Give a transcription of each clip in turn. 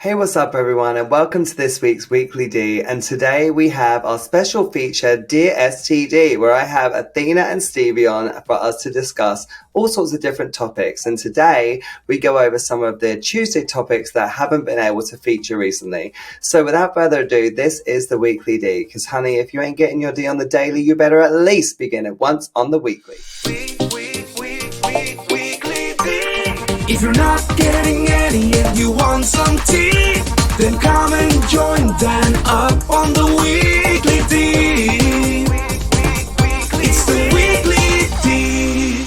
Hey, what's up, everyone, and welcome to this week's Weekly D. And today we have our special feature, Dear STD, where I have Athena and Stevie on for us to discuss all sorts of different topics. And today we go over some of the Tuesday topics that haven't been able to feature recently. So without further ado, this is the Weekly D. Because, honey, if you ain't getting your D on the daily, you better at least begin it once on the weekly. If you're not getting any and you want some tea, then come and join Dan up on the Weekly D. It's the Weekly D.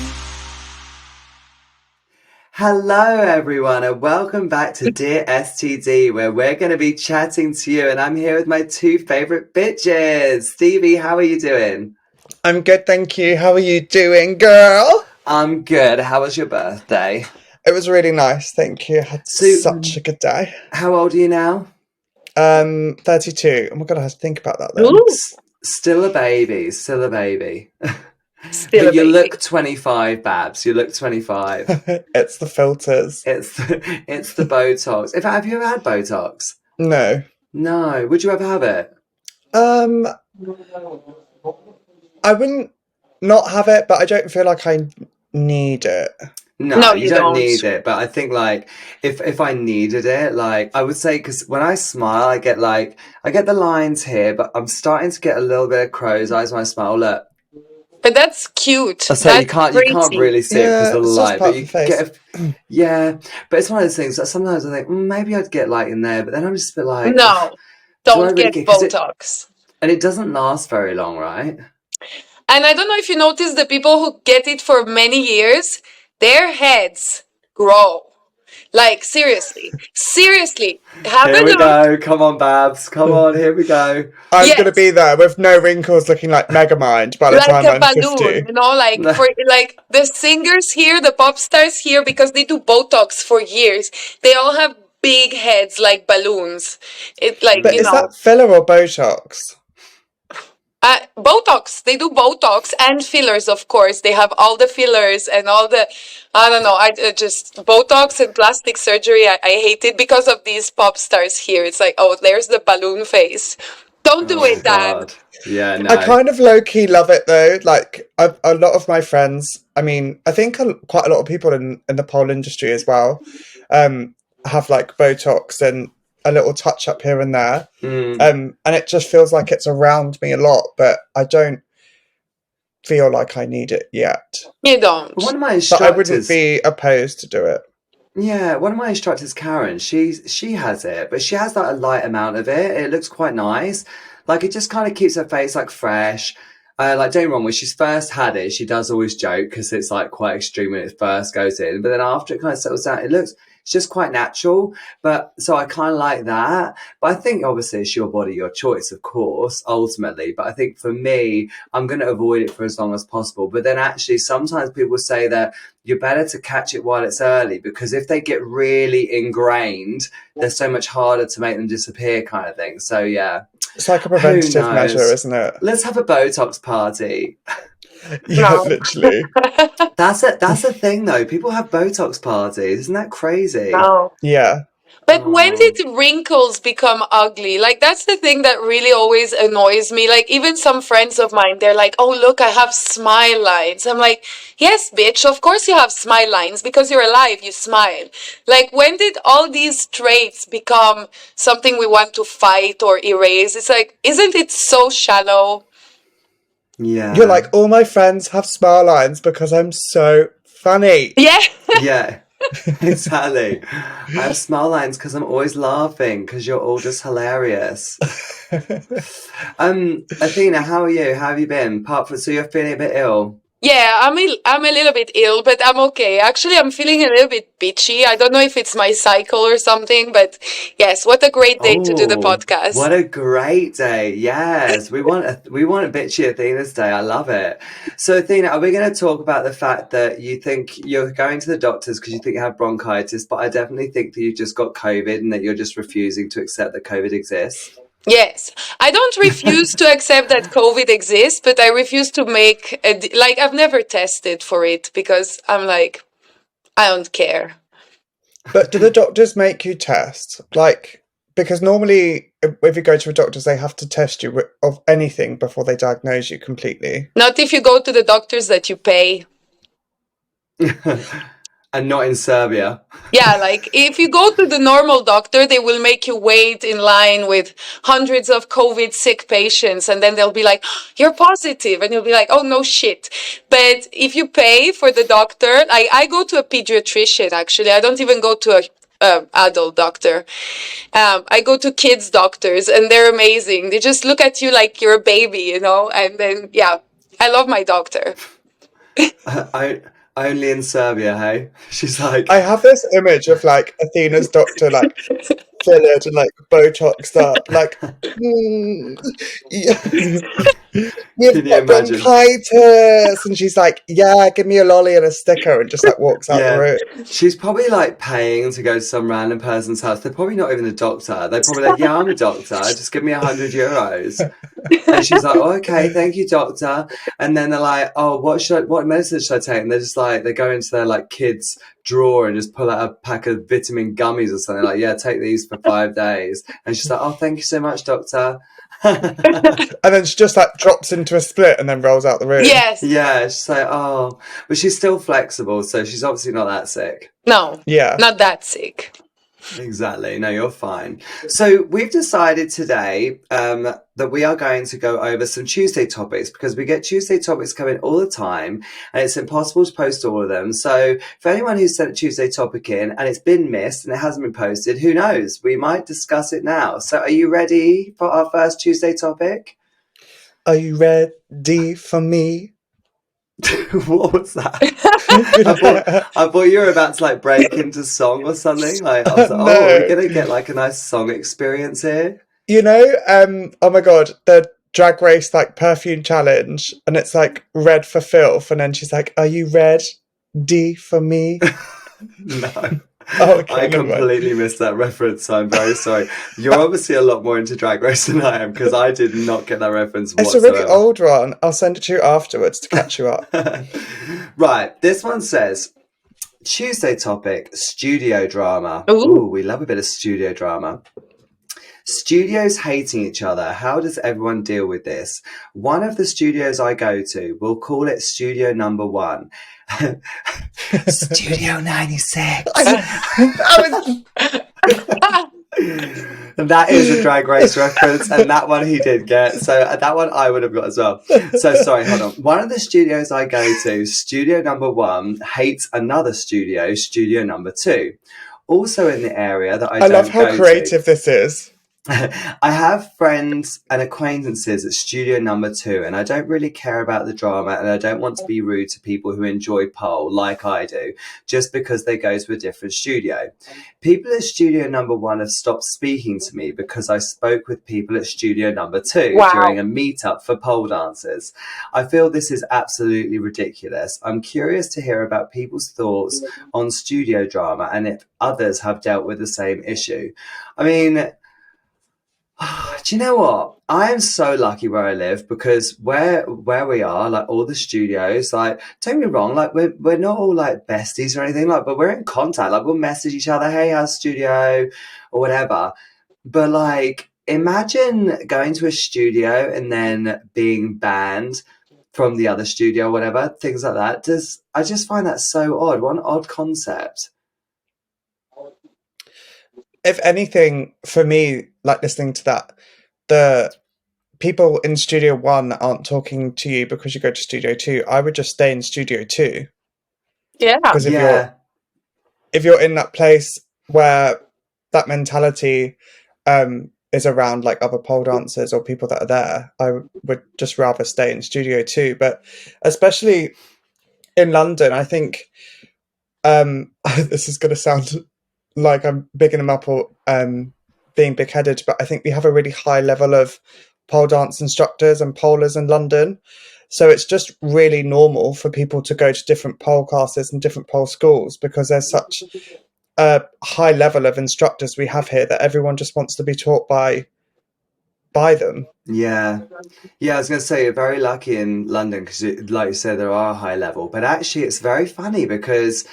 Hello, everyone, and welcome back to Dear STD, where we're going to be chatting to you. And I'm here with my two favorite bitches. Stevie, how are you doing? I'm good, thank you. How are you doing, girl? I'm good. How was your birthday? It was really nice, thank you. I had such a good day. How old are you now? 32. Oh my god, I have to think about that then. Still a baby. Still a baby. Still But a you baby. look 25, Babs. You look 25. It's the filters. It's the Botox. Have you ever had Botox? No. No. Would you ever have it? I wouldn't not have it, but I don't feel like I need it. No, you don't don't. need it. But I think, like, if I needed it, like, I would say, because when I smile, I get the lines here, but I'm starting to get a little bit of crow's eyes when I smile. Look. But that's cute. So that's you can't pretty. really see it because of the it's just light, part but you of the face. yeah. But it's one of those things that sometimes I think maybe I'd get light in there, but then I'm just a bit like, No, do I don't really get 'cause Botox. and it doesn't last very long, right? And I don't know if you notice the people who get it for many years, their heads grow. Like, seriously. Have Here a we look. go. Come on, Babs. Come on. Here we go. I'm Yes. gonna be there with no wrinkles, looking like Megamind by the Like time a I'm balloon, 50. you know, like the singers here, the pop stars here, because they do Botox for years. They all have big heads like balloons. But is that filler or Botox? Botox. They do Botox and fillers, of course. They have all the fillers and all the, I don't know. I just Botox and plastic surgery. I hate it because of these pop stars here. It's like, oh, there's the balloon face. Don't do it, Dan. God. Yeah, no. I kind of low-key love it though. Like a lot of my friends, I mean, I think quite a lot of people in the pole industry as well, have like Botox and a little touch up here and there. And it just feels like it's around me a lot, but I don't feel like I need it yet. You don't. One of my But instructors, I wouldn't be opposed to do it. Yeah, one of my instructors, Karen, she has it, but she has like a light amount of it. It looks quite nice. Like, it just kind of keeps her face like fresh. Like, don't get me wrong, when she's first had it, she does always joke because it's like quite extreme when it first goes in. But then after it kind of settles down, it's just quite natural. But so I kind of like that. But I think obviously it's your body, your choice, of course, ultimately. But I think for me, I'm going to avoid it for as long as possible. But then actually sometimes people say that you're better to catch it while it's early, because if they get really ingrained, they're so much harder to make them disappear, kind of thing. So yeah. It's like a preventative measure, isn't it? Let's have a Botox party. Yeah, No. literally. That's a thing, though. People have Botox parties. Isn't that crazy? No. Yeah. But when did wrinkles become ugly? Like, that's the thing that really always annoys me. Like, even some friends of mine, they're like, oh, look, I have smile lines. I'm like, yes, bitch, of course you have smile lines because you're alive, you smile. Like, when did all these traits become something we want to fight or erase? It's like, isn't it so shallow? Yeah. You're like, all my friends have smile lines because I'm so funny. Yeah. Yeah. Exactly. I have smile lines because I'm always laughing because you're all just hilarious. Athena, how are you? How have you been? So you're feeling a bit ill? Yeah, I'm a little bit ill, but I'm okay. Actually, I'm feeling a little bit bitchy. I don't know if it's my cycle or something, but yes, what a great day to do the podcast. What a great day. Yes. We want a bitchy Athena's day. I love it. So Athena, are we going to talk about the fact that you think you're going to the doctors because you think you have bronchitis, but I definitely think that you just got COVID and that you're just refusing to accept that COVID exists? Yes, I don't refuse to accept that COVID exists, but I refuse to make I've never tested for it because I'm like, I don't care. But do the doctors make you test? Like, because normally if you go to a doctor's, they have to test you of anything before they diagnose you completely. Not if you go to the doctors that you pay. And not in Serbia. Yeah, like if you go to the normal doctor, they will make you wait in line with hundreds of COVID sick patients, and then they'll be like, "You're positive," and you'll be like, "Oh no shit." But if you pay for the doctor, I go to a pediatrician actually. I don't even go to a adult doctor. I go to kids doctors, and they're amazing. They just look at you like you're a baby, you know. And then yeah, I love my doctor. I only in Serbia, hey? She's like, I have this image of like Athena's doctor, like fillered and like Botoxed up, like yeah. You've can you got imagine? bronchitis, and she's like, "Yeah, give me a lolly and a sticker," and just like walks out the Yeah. room. She's probably like paying to go to some random person's house. They're probably not even a doctor. They're probably like, yeah, I'm a doctor. Just give me €100. And she's like, oh, okay, thank you, doctor. And then they're like, oh, what medicine should I take? And they're just like, they go into their like kids' drawer and just pull out a pack of vitamin gummies or something. Like, yeah, take these for 5 days. And she's like, oh, thank you so much, doctor. And then she just like drops into a split and then rolls out the room. Yes. Yeah, she's like, oh, but she's still flexible, so she's obviously not that sick. No. Yeah. Not that sick. Exactly. No, you're fine. So we've decided today that we are going to go over some Tuesday topics because we get Tuesday topics coming all the time and it's impossible to post all of them. So for anyone who's sent a Tuesday topic in and it's been missed and it hasn't been posted, who knows? We might discuss it now. So are you ready for our first Tuesday topic? Are you ready for me? What was that? I thought you were about to like break into song or something. Like I was like, No. oh, are we gonna get like a nice song experience here? You know, oh my god, the Drag Race like perfume challenge, and it's like red for filth, and then she's like, "Are you ready for me?" No. Oh, okay, I never mind. completely missed that reference, so I'm very sorry. You're obviously a lot more into Drag Race than I am because I did not get that reference It's a whatsoever. really old one. I'll send it to you afterwards to catch you up. Right, this one says Tuesday topic, studio drama. Ooh. Ooh, we love a bit of studio drama. Studios hating each other. How does everyone deal with this? One of the studios I go to, we'll call it Studio Number 1. Studio 96. That is a Drag Race reference, and that one he did get. So that one I would have got as well. So sorry, hold on. One of the studios I go to, Studio Number 1, hates another studio, Studio Number 2. Also in the area that I love don't how go creative this is. I have friends and acquaintances at Studio Number 2, and I don't really care about the drama, and I don't want to be rude to people who enjoy pole like I do, just because they go to a different studio. People at Studio Number 1 have stopped speaking to me because I spoke with people at Studio Number 2 Wow. during a meetup for pole dancers. I feel this is absolutely ridiculous. I'm curious to hear about people's thoughts on studio drama and if others have dealt with the same issue. I mean, do you know what? I am so lucky where I live because where we are, like all the studios, like don't get me wrong, like we're not all like besties or anything, like, but we're in contact. Like we'll message each other, hey, how's studio or whatever. But like, imagine going to a studio and then being banned from the other studio or whatever, things like that. I just find that so odd. What an odd concept. If anything, for me, like listening to that, the people in Studio 1 aren't talking to you because you go to Studio 2. I would just stay in Studio 2. Yeah. Because if Yeah. you're in that place where that mentality is around like other pole dancers or people that are there, I would just rather stay in Studio 2. But especially in London, I think this is going to sound like I'm bigging them up or being big-headed, but I think we have a really high level of pole dance instructors and polers in London. So it's just really normal for people to go to different pole classes and different pole schools because there's such a high level of instructors we have here that everyone just wants to be taught by them. Yeah. I was going to say you're very lucky in London because, like you said, there are a high level. But actually, it's very funny because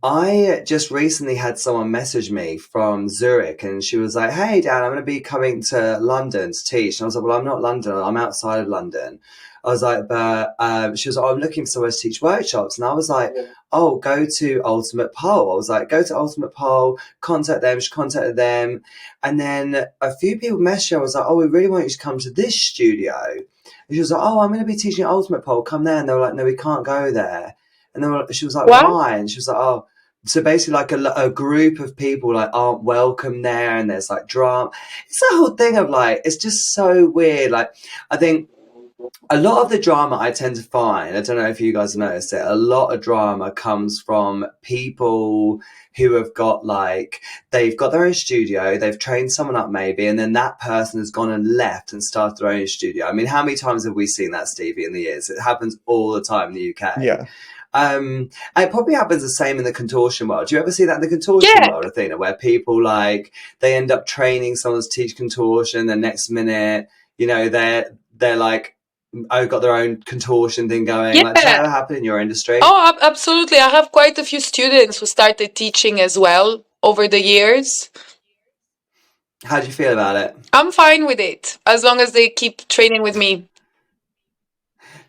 I just recently had someone message me from Zurich and she was like, "Hey, Dan, I'm going to be coming to London to teach." And I was like, "Well, I'm not London, I'm outside of London." I was like, "But," she was like, "Oh, I'm looking for somewhere to teach workshops." And I was like, "Oh, go to Ultimate Pole." I was like, "Go to Ultimate Pole, contact them." She contacted them. And then a few people messaged her. I was like, "Oh, we really want you to come to this studio." And she was like, "Oh, I'm going to be teaching at Ultimate Pole, come there." And they were like, "No, we can't go there." And then she was like, What? "Why?" And she was like, "Oh, so basically like a group of people like aren't welcome there and there's like drama." It's the whole thing of like, it's just so weird. Like, I think a lot of the drama I tend to find, I don't know if you guys have noticed it, a lot of drama comes from people who have got like, they've got their own studio, they've trained someone up maybe, and then that person has gone and left and started their own studio. I mean, how many times have we seen that, Stevie, in the years? It happens all the time in the UK. Yeah. And it probably happens the same in the contortion world. Do you ever see that in the contortion Yeah. world, Athena, where people like they end up training someone to teach contortion, the next minute, they're like, oh, got their own contortion thing going. Like, does that Yeah. ever happen in your industry? Oh, absolutely. I have quite a few students who started teaching as well over the years. How do you feel about it? I'm fine with it as long as they keep training with me.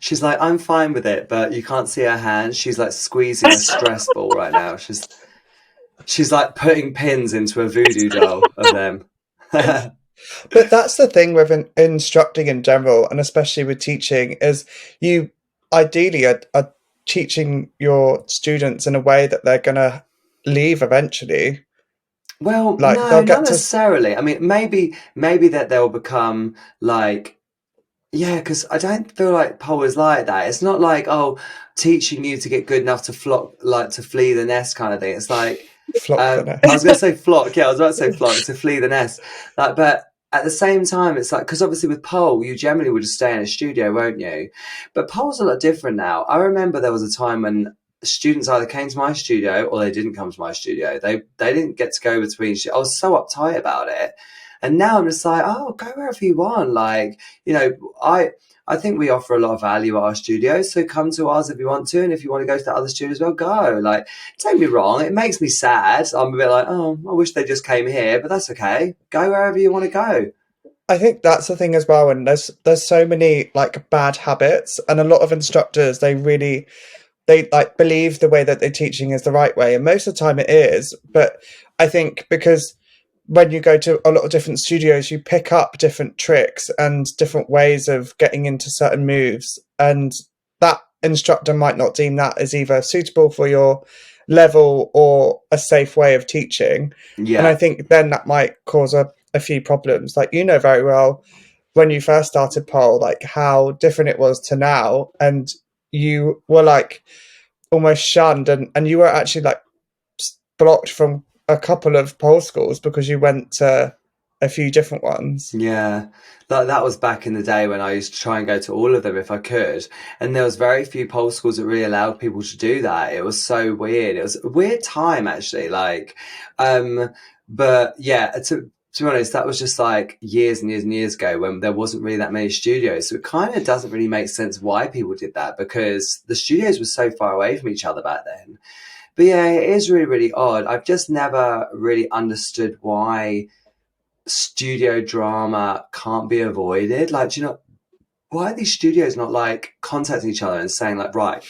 She's like, I'm fine with it, but you can't see her hands. She's like squeezing a stress ball right now. She's like putting pins into a voodoo doll of them. But that's the thing with instructing in general, and especially with teaching, is you ideally are teaching your students in a way that they're going to leave eventually. Well, Like no, they'll not get to necessarily. I mean, maybe that they'll become like, yeah, because I don't feel like pole is like that. It's not like, oh, teaching you to get good enough to flock, like to flee the nest kind of thing. It's like, flock the I was nest. going to say flock. Yeah, I was about to say flock to flee the nest. Like, but at the same time, it's like, because obviously with pole, you generally would just stay in a studio, won't you? But pole's a lot different now. I remember there was a time when students either came to my studio or they didn't come to my studio. They didn't get to go between. I was so uptight about it. And now I'm just like, oh, go wherever you want. Like, I think we offer a lot of value at our studios, so come to ours if you want to, and if you want to go to the other studios, well, go. Like, don't get me wrong, it makes me sad. I'm a bit like, oh, I wish they just came here, but that's okay. Go wherever you want to go. I think that's the thing as well, and there's so many like bad habits, and a lot of instructors they like believe the way that they're teaching is the right way, and most of the time it is. But I think because when you go to a lot of different studios, you pick up different tricks and different ways of getting into certain moves, and that instructor might not deem that as either suitable for your level or a safe way of teaching. And I Yeah, think then that might cause a few problems. Like, you know very well when you first started pole, like how different it was to now, and you were like almost shunned, and you were actually like blocked from a couple of pole schools because you went to a few different ones. yeah. That was back in the day when I used to try and go to all of them if I could. And there was very few pole schools that really allowed people to do that. It was so weird. It was a weird time actually. Like, but yeah, to be honest, that was just like years and years and years ago when there wasn't really that many studios. So it kind of doesn't really make sense why people did that because the studios were so far away from each other back then. But yeah, it is really, really odd. I've just never really understood why studio drama can't be avoided. Like, do you know, why are these studios not like contacting each other and saying like, right,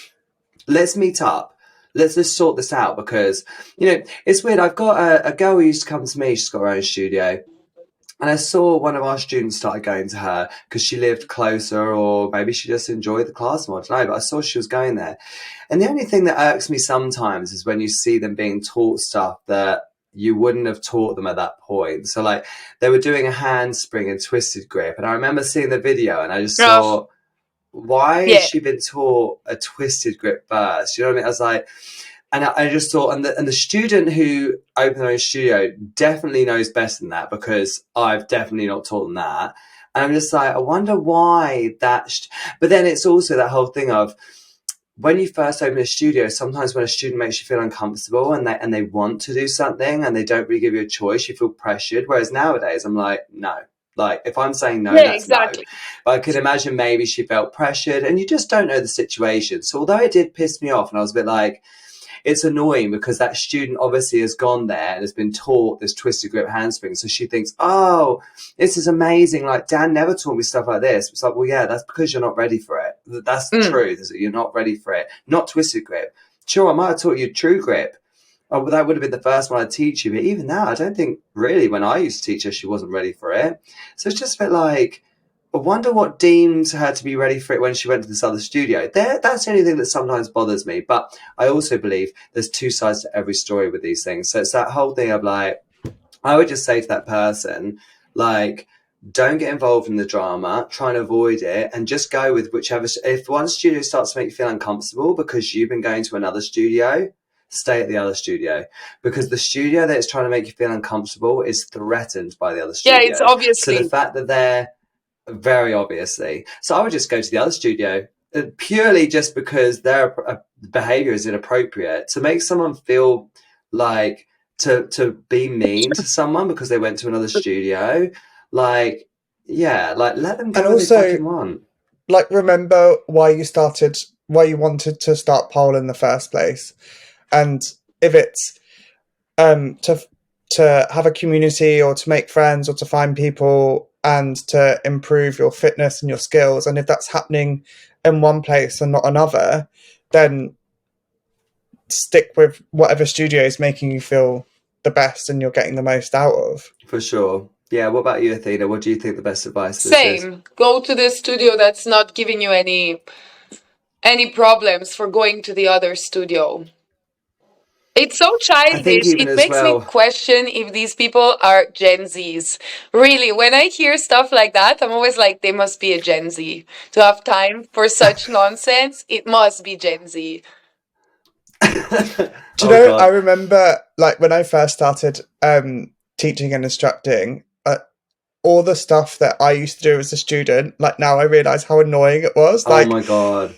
let's meet up. Let's just sort this out because, it's weird. I've got a girl who used to come to me. She's got her own studio. And I saw one of our students started going to her because she lived closer or maybe she just enjoyed the class more. I don't know, but I saw she was going there. And the only thing that irks me sometimes is when you see them being taught stuff that you wouldn't have taught them at that point. So like they were doing a handspring and twisted grip. And I remember seeing the video and I just Oh, thought, why has yeah. she been taught a twisted grip first? You know what I mean? I was like, and I just thought, and the student who opened their own studio definitely knows better than that because I've definitely not taught them that. And I'm just like, I wonder why that. But then it's also that whole thing of when you first open a studio, sometimes when a student makes you feel uncomfortable and they want to do something and they don't really give you a choice, you feel pressured. Whereas nowadays, I'm like, no. Like, if I'm saying no, Yeah, that's no. exactly. But I could imagine maybe she felt pressured and you just don't know the situation. So although it did piss me off and I was a bit like, it's annoying because that student obviously has gone there and has been taught this twisted grip handspring. So she thinks, oh, this is amazing. Like, Dan never taught me stuff like this. It's like, well, yeah, that's because you're not ready for it. That's the truth, is that you're not ready for it. Not twisted grip. Sure, I might have taught you true grip. Oh, well, that would have been the first one I'd teach you. But even now, I don't think really when I used to teach her, she wasn't ready for it. So it's just a bit like, I wonder what deemed her to be ready for it when she went to this other studio. That's the only thing that sometimes bothers me. But I also believe there's two sides to every story with these things. So it's that whole thing of like, I would just say to that person, like, don't get involved in the drama, try and avoid it, and just go with whichever. If one studio starts to make you feel uncomfortable because you've been going to another studio, stay at the other studio, because the studio that's trying to make you feel uncomfortable is threatened by the other studio. Yeah, it's obviously. So the fact that they're very obviously, so I would just go to the other studio purely just because their behavior is inappropriate. To make someone feel like to be mean to someone because they went to another studio, like, yeah, like let them go And where they also, fucking want. like, remember why you wanted to start pole in the first place. And if it's to have a community or to make friends or to find people and to improve your fitness and your skills, and if that's happening in one place and not another, then stick with whatever studio is making you feel the best and you're getting the most out of. For sure. Yeah, what about you, Athena? What do you think the best advice this is? Same. Go to the studio that's not giving you any problems for going to the other studio. It's so childish. even It as makes me well- question if these people are Gen Zs. Really, when I hear stuff like that, I'm always like, they must be a Gen Z. To have time for such nonsense, it must be Gen Z. Do you know, I remember, like, when I first started teaching and instructing, all the stuff that I used to do as a student, like, now I realise how annoying it was. Like, oh my God.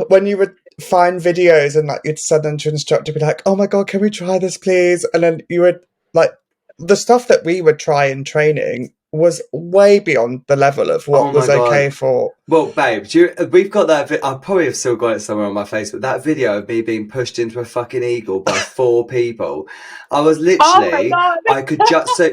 When you would find videos and, like, you'd send them to an instructor, be like, oh my God, can we try this, please? And then you would, like, the stuff that we would try in training was way beyond the level of what was okay for. Well, babe, we've got that. I probably have still got it somewhere on my Facebook. That video of me being pushed into a fucking eagle by 4 people. I was literally, I could just so.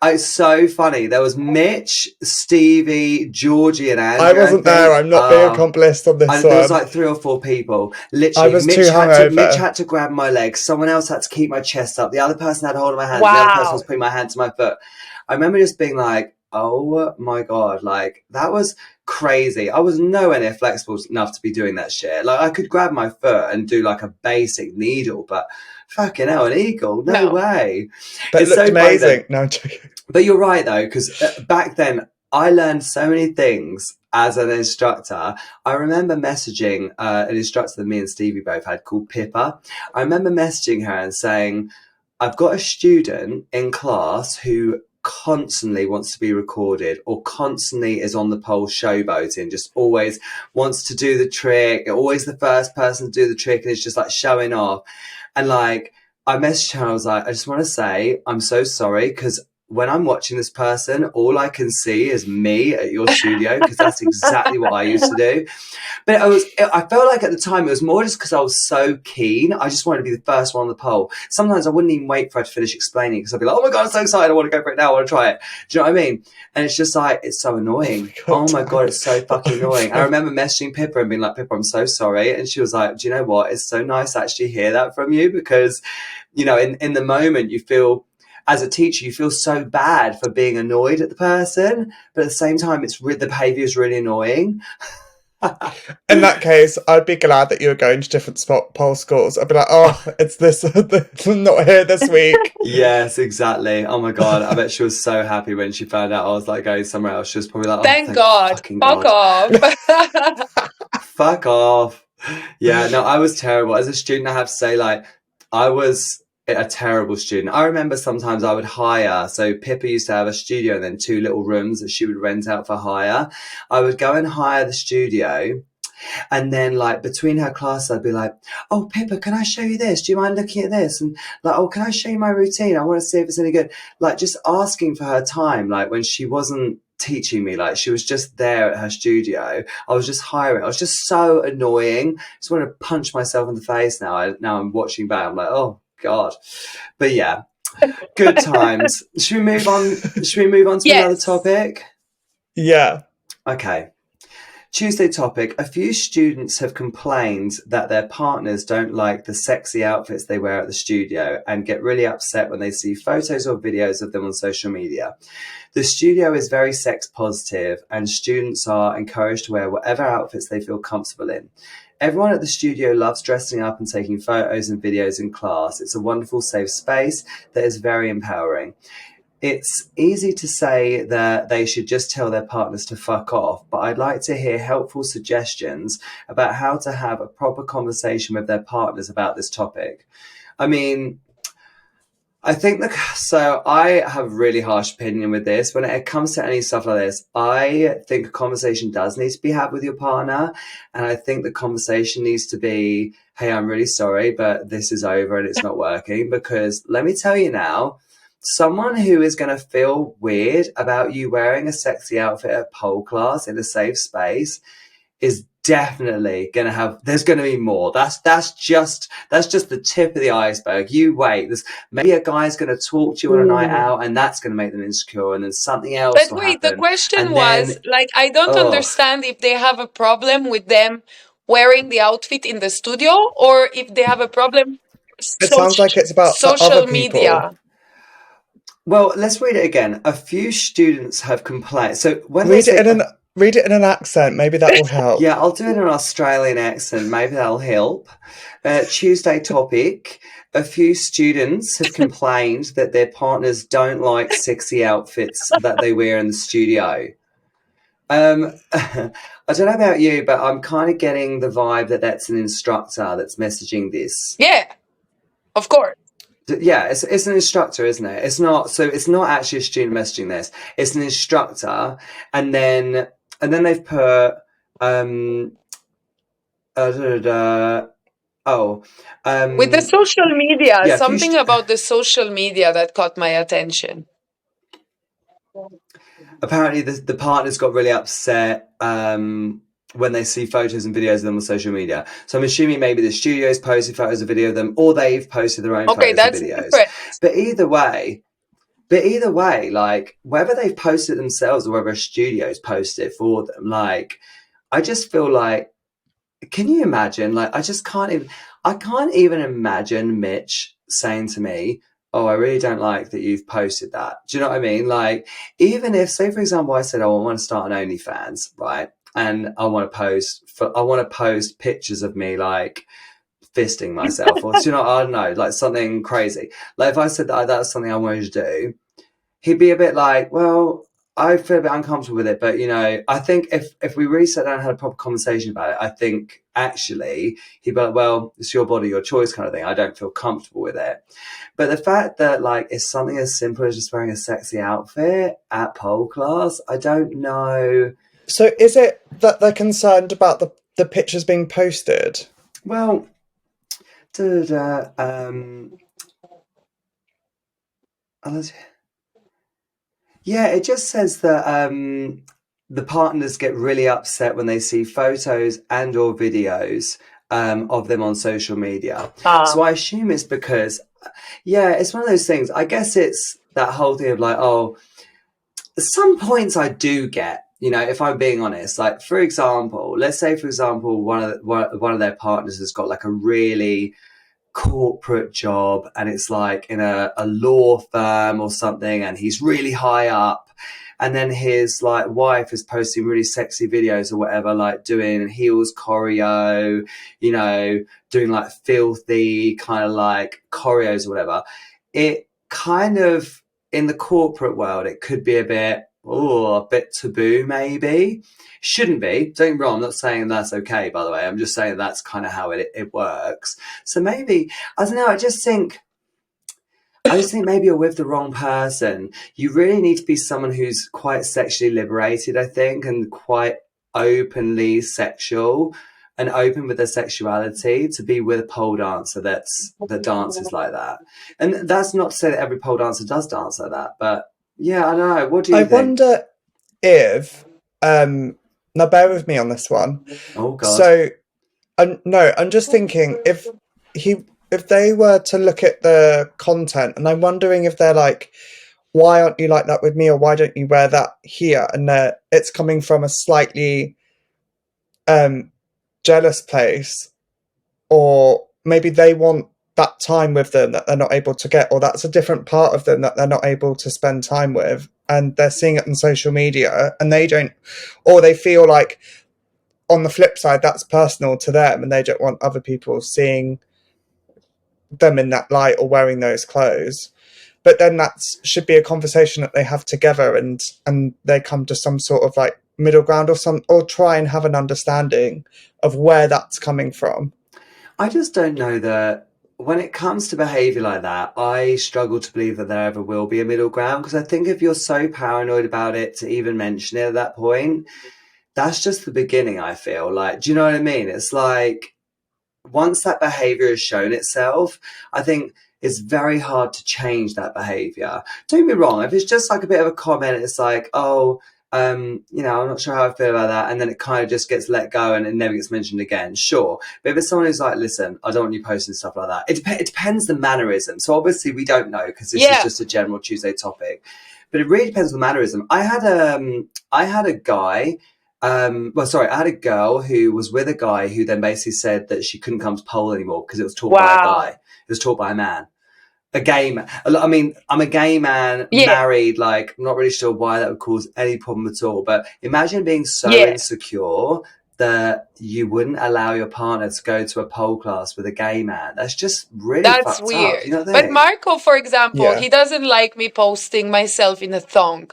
It's so funny. There was Mitch, Stevie, Georgie, and Andrew. I wasn't there. I'm not being accomplice on this one. There was like 3 or 4 people. Literally, I was Mitch had to grab my legs. Someone else had to keep my chest up. The other person had a hold of my hand. Wow. The other person was putting my hand to my foot. I remember just being like, oh my God, like that was crazy. I was nowhere near flexible enough to be doing that shit. Like I could grab my foot and do like a basic needle, but fucking hell, an eagle? No way. But it looked amazing. No, I'm joking. But you're right though, because back then I learned so many things as an instructor. I remember messaging an instructor that me and Stevie both had called Pippa. I remember messaging her and saying, I've got a student in class who constantly wants to be recorded or constantly is on the pole showboating, just always wants to do the trick, always the first person to do the trick, and it's just like showing off. And like I messaged her, I was like, I just want to say I'm so sorry, because when I'm watching this person, all I can see is me at your studio, because that's exactly what I used to do. But I felt like at the time it was more just because I was so keen. I just wanted to be the first one on the pole. Sometimes I wouldn't even wait for her to finish explaining, because I'd be like, oh my God, I'm so excited. I want to go for it now. I want to try it. Do you know what I mean? And it's just like, it's so annoying. Oh my God, it's so fucking annoying. I remember messaging Pippa and being like, Pippa, I'm so sorry. And she was like, do you know what? It's so nice to actually hear that from you, because, you know, in the moment you feel, as a teacher, you feel so bad for being annoyed at the person, but at the same time, the behaviour is really annoying. In that case, I'd be glad that you were going to different pole schools. I'd be like, oh, it's this, I'm not here this week. Yes, exactly. Oh my God, I bet she was so happy when she found out I was like going somewhere else. She was probably like, oh, thank God, fuck off. Fuck off. Yeah, no, I was terrible. As a student, I have to say, like, I was a terrible student. I remember sometimes I would hire, so Pippa used to have a studio and then 2 little rooms that she would rent out for hire. I would go and hire the studio, and then like between her classes I'd be like, oh Pippa, can I show you this? Do you mind looking at this? And like, oh, can I show you my routine? I want to see if it's any good. Like just asking for her time, like when she wasn't teaching me. Like, she was just there at her studio. I was just hiring. I was just so annoying. I just want to punch myself in the face now. Now I'm watching back. I'm like, oh God. But yeah, good times. Should we move on? Should we move on to another Yes. topic? Yeah. Okay. Tuesday topic. A few students have complained that their partners don't like the sexy outfits they wear at the studio and get really upset when they see photos or videos of them on social media. The studio is very sex positive and students are encouraged to wear whatever outfits they feel comfortable in. Everyone at the studio loves dressing up and taking photos and videos in class. It's a wonderful safe space that is very empowering. It's easy to say that they should just tell their partners to fuck off, but I'd like to hear helpful suggestions about how to have a proper conversation with their partners about this topic. I mean, I think so I have a really harsh opinion with this. When it comes to any stuff like this, I think a conversation does need to be had with your partner. And I think the conversation needs to be, hey, I'm really sorry, but this is over and it's not working. Because let me tell you now, someone who is going to feel weird about you wearing a sexy outfit at pole class in a safe space is definitely going to have, there's going to be more. That's just the tip of the iceberg. You wait. There's maybe a guy's going to talk to you on a night out and that's going to make them insecure, and then something else But will wait, the happen. question And was then, like, I don't oh, understand if they have a problem with them wearing the outfit in the studio or if they have a problem It sounds like it's about for other social people. media. well, let's read it again. A few students have complained. So when they Read say, it in an accent. Maybe that will help. yeah, I'll do it in an Australian accent. Maybe that'll help. Tuesday topic. A few students have complained that their partners don't like sexy outfits that they wear in the studio. I don't know about you, but I'm kind of getting the vibe that that's an instructor that's messaging this. Yeah, of course. Yeah, it's an instructor, isn't it? It's not, so it's not actually a student messaging this. It's an instructor, and then they've put With the social media, yeah, something about the social media that caught my attention. apparently the partners got really upset when they see photos and videos of them on social media. So I'm assuming maybe the studio's posted photos and video of them, or they've posted their own Okay, photos that's and videos. different. But either way, like whether they've posted it themselves or whether a studio's posted it for them, like I just feel like, can you imagine? Like I can't even imagine Mitch saying to me, oh, I really don't like that you've posted that. Do you know what I mean? Like, even if, say, for example, I said, oh, I want to start an OnlyFans, right? And I want to post pictures of me, like, fisting myself, or, you know, I don't know, like something crazy. Like, if I said that that's something I wanted to do, he'd be a bit like, well, I feel a bit uncomfortable with it, but, you know, I think if we really sat down and had a proper conversation about it, I think actually he'd be like, well, it's your body, your choice kind of thing. I don't feel comfortable with it. But the fact that, like, it's something as simple as just wearing a sexy outfit at pole class, I don't know. So is it that they're concerned about the pictures being posted? Well, yeah, it just says that the partners get really upset when they see photos and or videos of them on social media. So I assume it's because, yeah, it's one of those things. I guess it's that whole thing of like, oh, some points I do get, you know, if I'm being honest. Like, for example, let's say, for example, one of their partners has got like a really corporate job and it's like in a law firm or something, and he's really high up, and then his like wife is posting really sexy videos or whatever, like doing heels choreo, you know, doing like filthy kind of like choreos or whatever. It kind of, in the corporate world, it could be a bit taboo, maybe. Shouldn't be. Don't get me wrong, I'm not saying that's okay, by the way. I'm just saying that's kind of how it works. So maybe, I don't know, I just think maybe you're with the wrong person. You really need to be someone who's quite sexually liberated, I think, and quite openly sexual and open with their sexuality to be with a pole dancer that dances like that. And that's not to say that every pole dancer does dance like that, but yeah, I don't know. What do you think? if now bear with me on this one. Oh God. So no, I'm just thinking if they were to look at the content, and I'm wondering if they're like, why aren't you like that with me, or why don't you wear that here? And it's coming from a slightly jealous place, or maybe they want that time with them that they're not able to get, or that's a different part of them that they're not able to spend time with, and they're seeing it on social media, and they don't, or they feel like on the flip side that's personal to them, and they don't want other people seeing them in that light or wearing those clothes. But then that should be a conversation that they have together, and they come to some sort of like middle ground, or try and have an understanding of where that's coming from. I just don't know that when it comes to behaviour like that, I struggle to believe that there ever will be a middle ground, because I think if you're so paranoid about it to even mention it at that point, that's just the beginning, I feel like. Do you know what I mean? It's like once that behavior has shown itself, I think it's very hard to change that behavior. Don't get me wrong, if it's just like a bit of a comment, it's like, oh, you know, I'm not sure how I feel about that, and then it kind of just gets let go and it never gets mentioned again, sure. But if it's someone who's like, listen, I don't want you posting stuff like that, it depends the mannerism. So obviously we don't know, because this is Yeah. just a general Tuesday topic. But it really depends on the mannerism. I had a guy, well, sorry, I had a girl who was with a guy who then basically said that she couldn't come to pole anymore because it was taught by a Wow. guy. It was taught by a man. A gay man. I mean, I'm a gay man, Yeah. married, like, I'm not really sure why that would cause any problem at all. But imagine being so Yeah. insecure that you wouldn't allow your partner to go to a pole class with a gay man. That's just really That's fucked up. weird. You know what I But think? Marco, for example, Yeah. he doesn't like me posting myself in a thong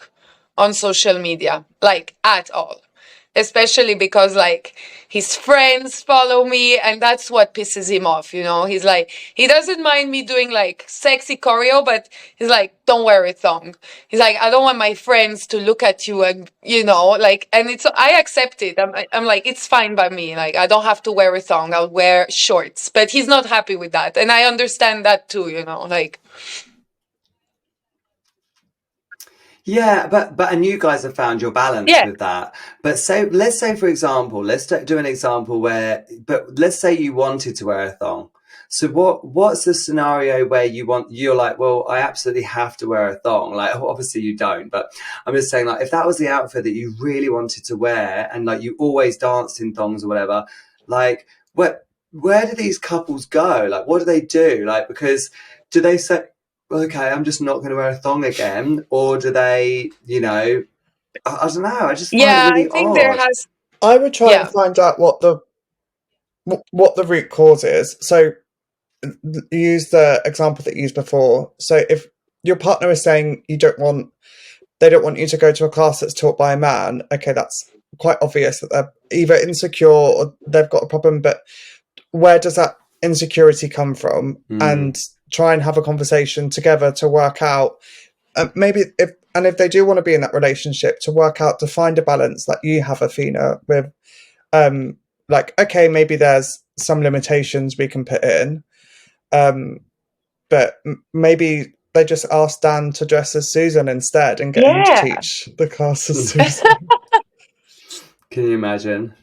on social media, like at all. Especially because like his friends follow me, and that's what pisses him off, you know. He's like, he doesn't mind me doing like sexy choreo, but he's like, don't wear a thong. He's like, I don't want my friends to look at you, and you know, like, and it's, I accept it. I'm like, it's fine by me. Like, I don't have to wear a thong. I'll wear shorts. But he's not happy with that, and I understand that too, you know, like. Yeah, but and you guys have found your balance Yeah. with that. But let's say for example, let's do an example where, but let's say you wanted to wear a thong. So what's the scenario where you're like, well, I absolutely have to wear a thong. Like obviously you don't, but I'm just saying, like, if that was the outfit that you really wanted to wear and like you always danced in thongs or whatever, like where do these couples go? Like what do they do? Like, because do they say, okay, I'm just not going to wear a thong again, or do they, you know, I don't know. I just find it Yeah, I really think there odd. has. I would try and Yeah. find out what the root cause is. So use the example that you used before. So if your partner is saying they don't want you to go to a class that's taught by a man, okay, that's quite obvious that they're either insecure or they've got a problem. But where does that insecurity come from? And try and have a conversation together to work out, maybe if they do want to be in that relationship, to work out, to find a balance like you have, Athena, with like, okay, maybe there's some limitations we can put in, but maybe they just ask Dan to dress as Susan instead and get him to Yeah. teach the class as Susan. Can you imagine?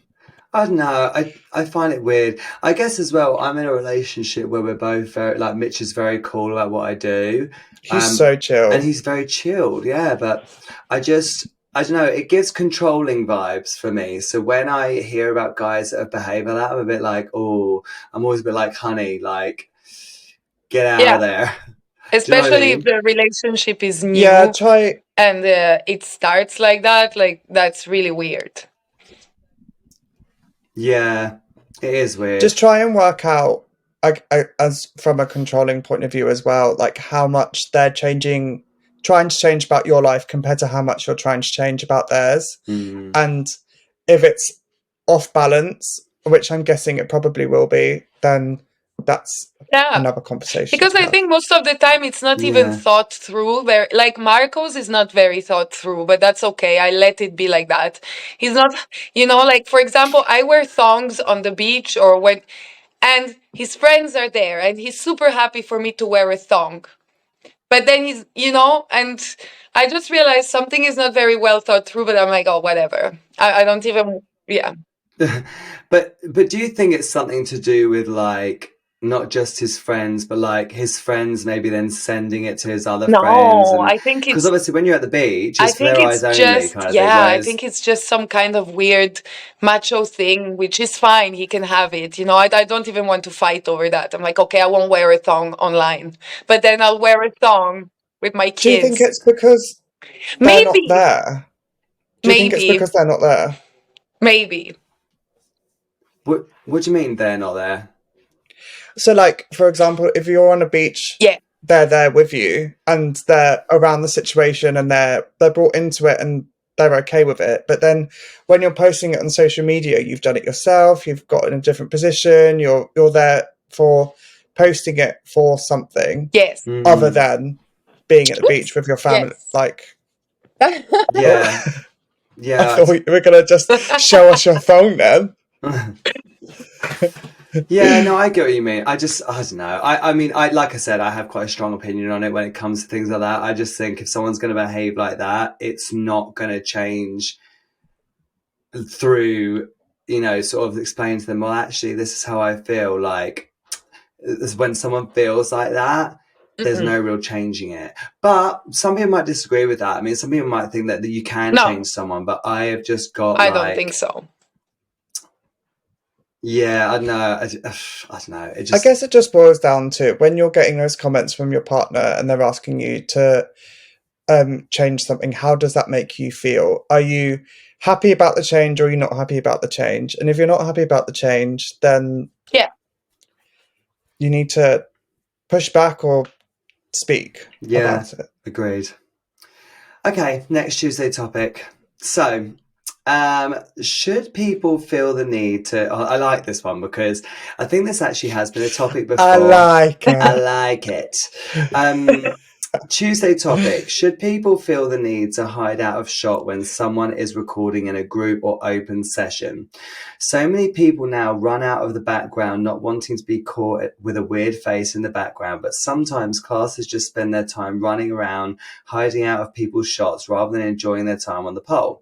I don't know. I find it weird. I guess as well, I'm in a relationship where we're both very, like, Mitch is very cool about what I do. He's so chill. And he's very chilled, yeah. But I don't know, it gives controlling vibes for me. So when I hear about guys that behave like that, I'm a bit like, oh, I'm always a bit like, honey, like, get out Yeah. of there. Especially if mean? the relationship is new Yeah, try. and it starts like that, like that's really weird. Yeah, it is weird. Just try and work out, as from a controlling point of view as well, like how much they're trying to change about your life compared to how much you're trying to change about theirs. And if it's off balance, which I'm guessing it probably will be, then that's another conversation. Because I think most of the time it's not even thought through. Like Marcos is not very thought through, but that's okay. I let it be like that. He's not, you know, like for example, I wear thongs on the beach or when, and his friends are there and he's super happy for me to wear a thong. But then he's, and I just realized something is not very well thought through, but I'm like, oh, whatever. I don't even, yeah. But do you think it's something to do with like not just his friends, but like his friends maybe then sending it to his other friends? No, And I think because it's obviously when you're at the beach, I it's for think their it's eyes only just, kind of thing. yeah, I Whereas think it's just some kind of weird macho thing, which is fine. He can have it. I don't even want to fight over that. I'm like, okay, I won't wear a thong online, but then I'll wear a thong with my Do you think kids. it's because they're not Maybe, there? Do you think it's maybe, because they're not there? maybe. what do you mean they're not there? So, like, for example, if you're on a beach, Yeah, they're there with you and they're around the situation and they're brought into it and they're okay with it. But then when you're posting it on social media, you've done it yourself, you've got in a different position, you're there for posting it for something yes, other than being at the beach with your family. yes. Like, Yeah, I yeah. thought you were going to just show us your phone then. Yeah, no, I get what you mean. I don't know. I mean, like I said, I have quite a strong opinion on it when it comes to things like that. I just think if someone's going to behave like that, it's not going to change through, sort of explain to them, well, actually, this is how I feel. Like, when someone feels like that, there's no real changing it. But some people might disagree with that. I mean, some people might think that you can No, change someone, but I have just got I don't think like, so. yeah, I don't know. I don't know. It I just, guess it just boils down to when you're getting those comments from your partner and they're asking you to change something, how does that make you feel? Are you happy about the change or are you not happy about the change? And if you're not happy about the change, then Yeah, you need to push back or speak yeah, about it. agreed. Okay, next Tuesday topic. So, should people feel the need to? Oh, I like this one because I think this actually has been a topic before. I like it. I like it. Tuesday topic. Should people feel the need to hide out of shot when someone is recording in a group or open session? So many people now run out of the background not wanting to be caught with a weird face in the background, but sometimes classes just spend their time running around, hiding out of people's shots rather than enjoying their time on the pole.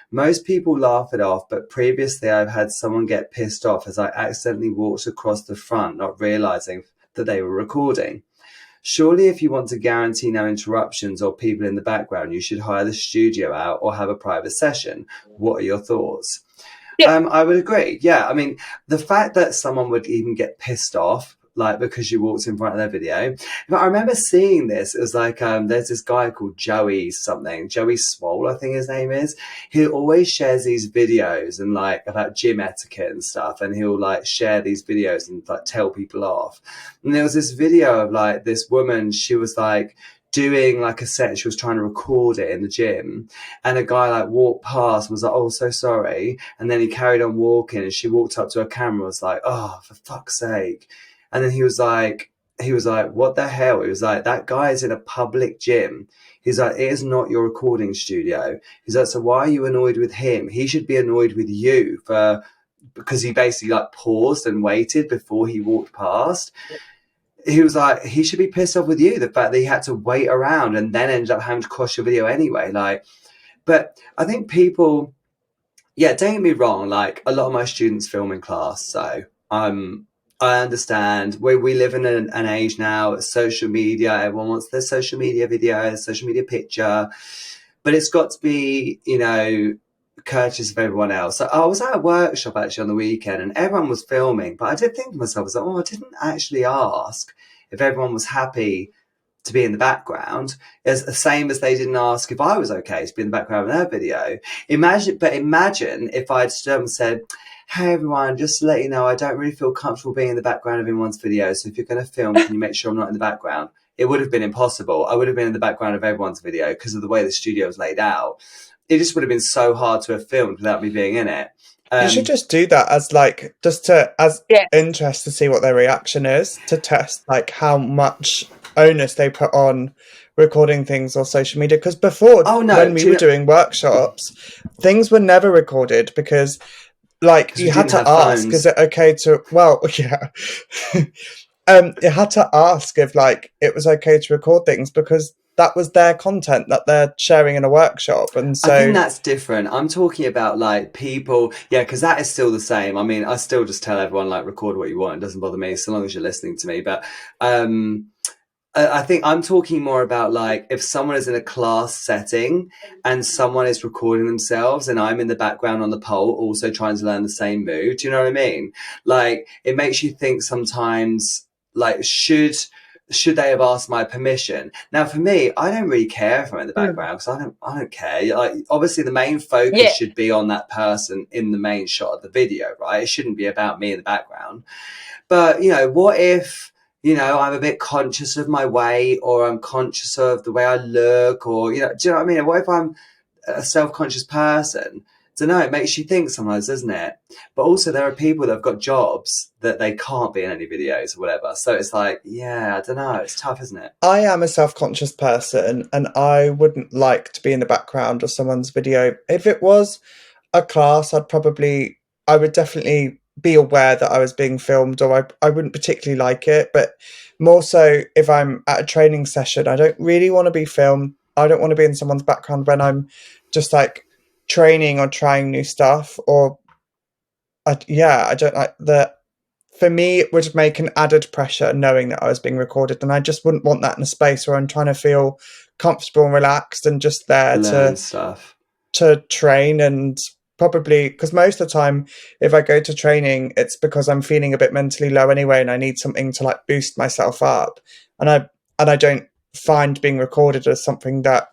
Most people laugh it off, but previously I've had someone get pissed off as I accidentally walked across the front, not realizing that they were recording. Surely if you want to guarantee no interruptions or people in the background, you should hire the studio out or have a private session. What are your thoughts? yeah, I would agree. Yeah, I mean, the fact that someone would even get pissed off, like because you walked in front of their video. But I remember seeing this. It was like there's this guy called Joey Swole, I think his name is. He always shares these videos and like about gym etiquette and stuff, and he'll like share these videos and like tell people off. And there was this video of like this woman. She was like doing like a set, she was trying to record it in the gym, and a guy like walked past and was like, oh, so sorry, and then he carried on walking, and she walked up to her camera and was like, oh, for fuck's sake. And then he was like, what the hell? He was like, that guy is in a public gym. He's like, it is not your recording studio. He's like, so why are you annoyed with him? He should be annoyed with you because he basically like paused and waited before he walked past. He was like, he should be pissed off with you, the fact that he had to wait around and then ended up having to cross your video anyway. Like, but I think people, yeah, don't get me wrong, like a lot of my students film in class, so I understand. We live in an age now, social media, everyone wants their social media video, social media picture, but it's got to be, courteous of everyone else. So I was at a workshop actually on the weekend and everyone was filming, but I did think to myself, I was like, oh, I didn't actually ask if everyone was happy to be in the background, as the same as they didn't ask if I was okay to be in the background of their video. Imagine if I'd stood up and said, hey everyone, just to let you know, I don't really feel comfortable being in the background of anyone's video, so if you're going to film, can you make sure I'm not in the background? It would have been impossible. I would have been in the background of everyone's video because of the way the studio was laid out. It just would have been so hard to have filmed without me being in it. You should just do that as like interest to see what their reaction is, to test like how much onus they put on recording things on social media. Because before, when we were doing workshops, things were never recorded because like you had to ask, is it okay to? Well, yeah. it had to ask if like it was okay to record things because that was their content that they're sharing in a workshop, and I think so that's different. I'm talking about like people, yeah, because that is still the same. I mean, I still just tell everyone like record what you want. It doesn't bother me so long as you're listening to me. But um, I think I'm talking more about like if someone is in a class setting and someone is recording themselves and I'm in the background on the pole also trying to learn the same move. Do you know what I mean? Like it makes you think sometimes like should they have asked my permission? Now for me, I don't really care if I'm in the Mm. background because I don't care. Like obviously the main focus Yeah. should be on that person in the main shot of the video, right? It shouldn't be about me in the background. But, what if, I'm a bit conscious of my weight or I'm conscious of the way I look or, do you know what I mean? What if I'm a self-conscious person? I don't know, it makes you think sometimes, doesn't it? But also there are people that have got jobs that they can't be in any videos or whatever. So it's like, yeah, I don't know. It's tough, isn't it? I am a self-conscious person, and I wouldn't like to be in the background of someone's video. If it was a class, I would definitely be aware that I was being filmed, or I wouldn't particularly like it. But more so, if I'm at a training session, I don't really want to be filmed. I don't want to be in someone's background when I'm just like training or trying new stuff. Or, I don't like that. For me, it would make an added pressure knowing that I was being recorded, and I just wouldn't want that in a space where I'm trying to feel comfortable and relaxed and just there Learn stuff. to train. And probably because most of the time if I go to training it's because I'm feeling a bit mentally low anyway and I need something to like boost myself up, and I don't find being recorded as something that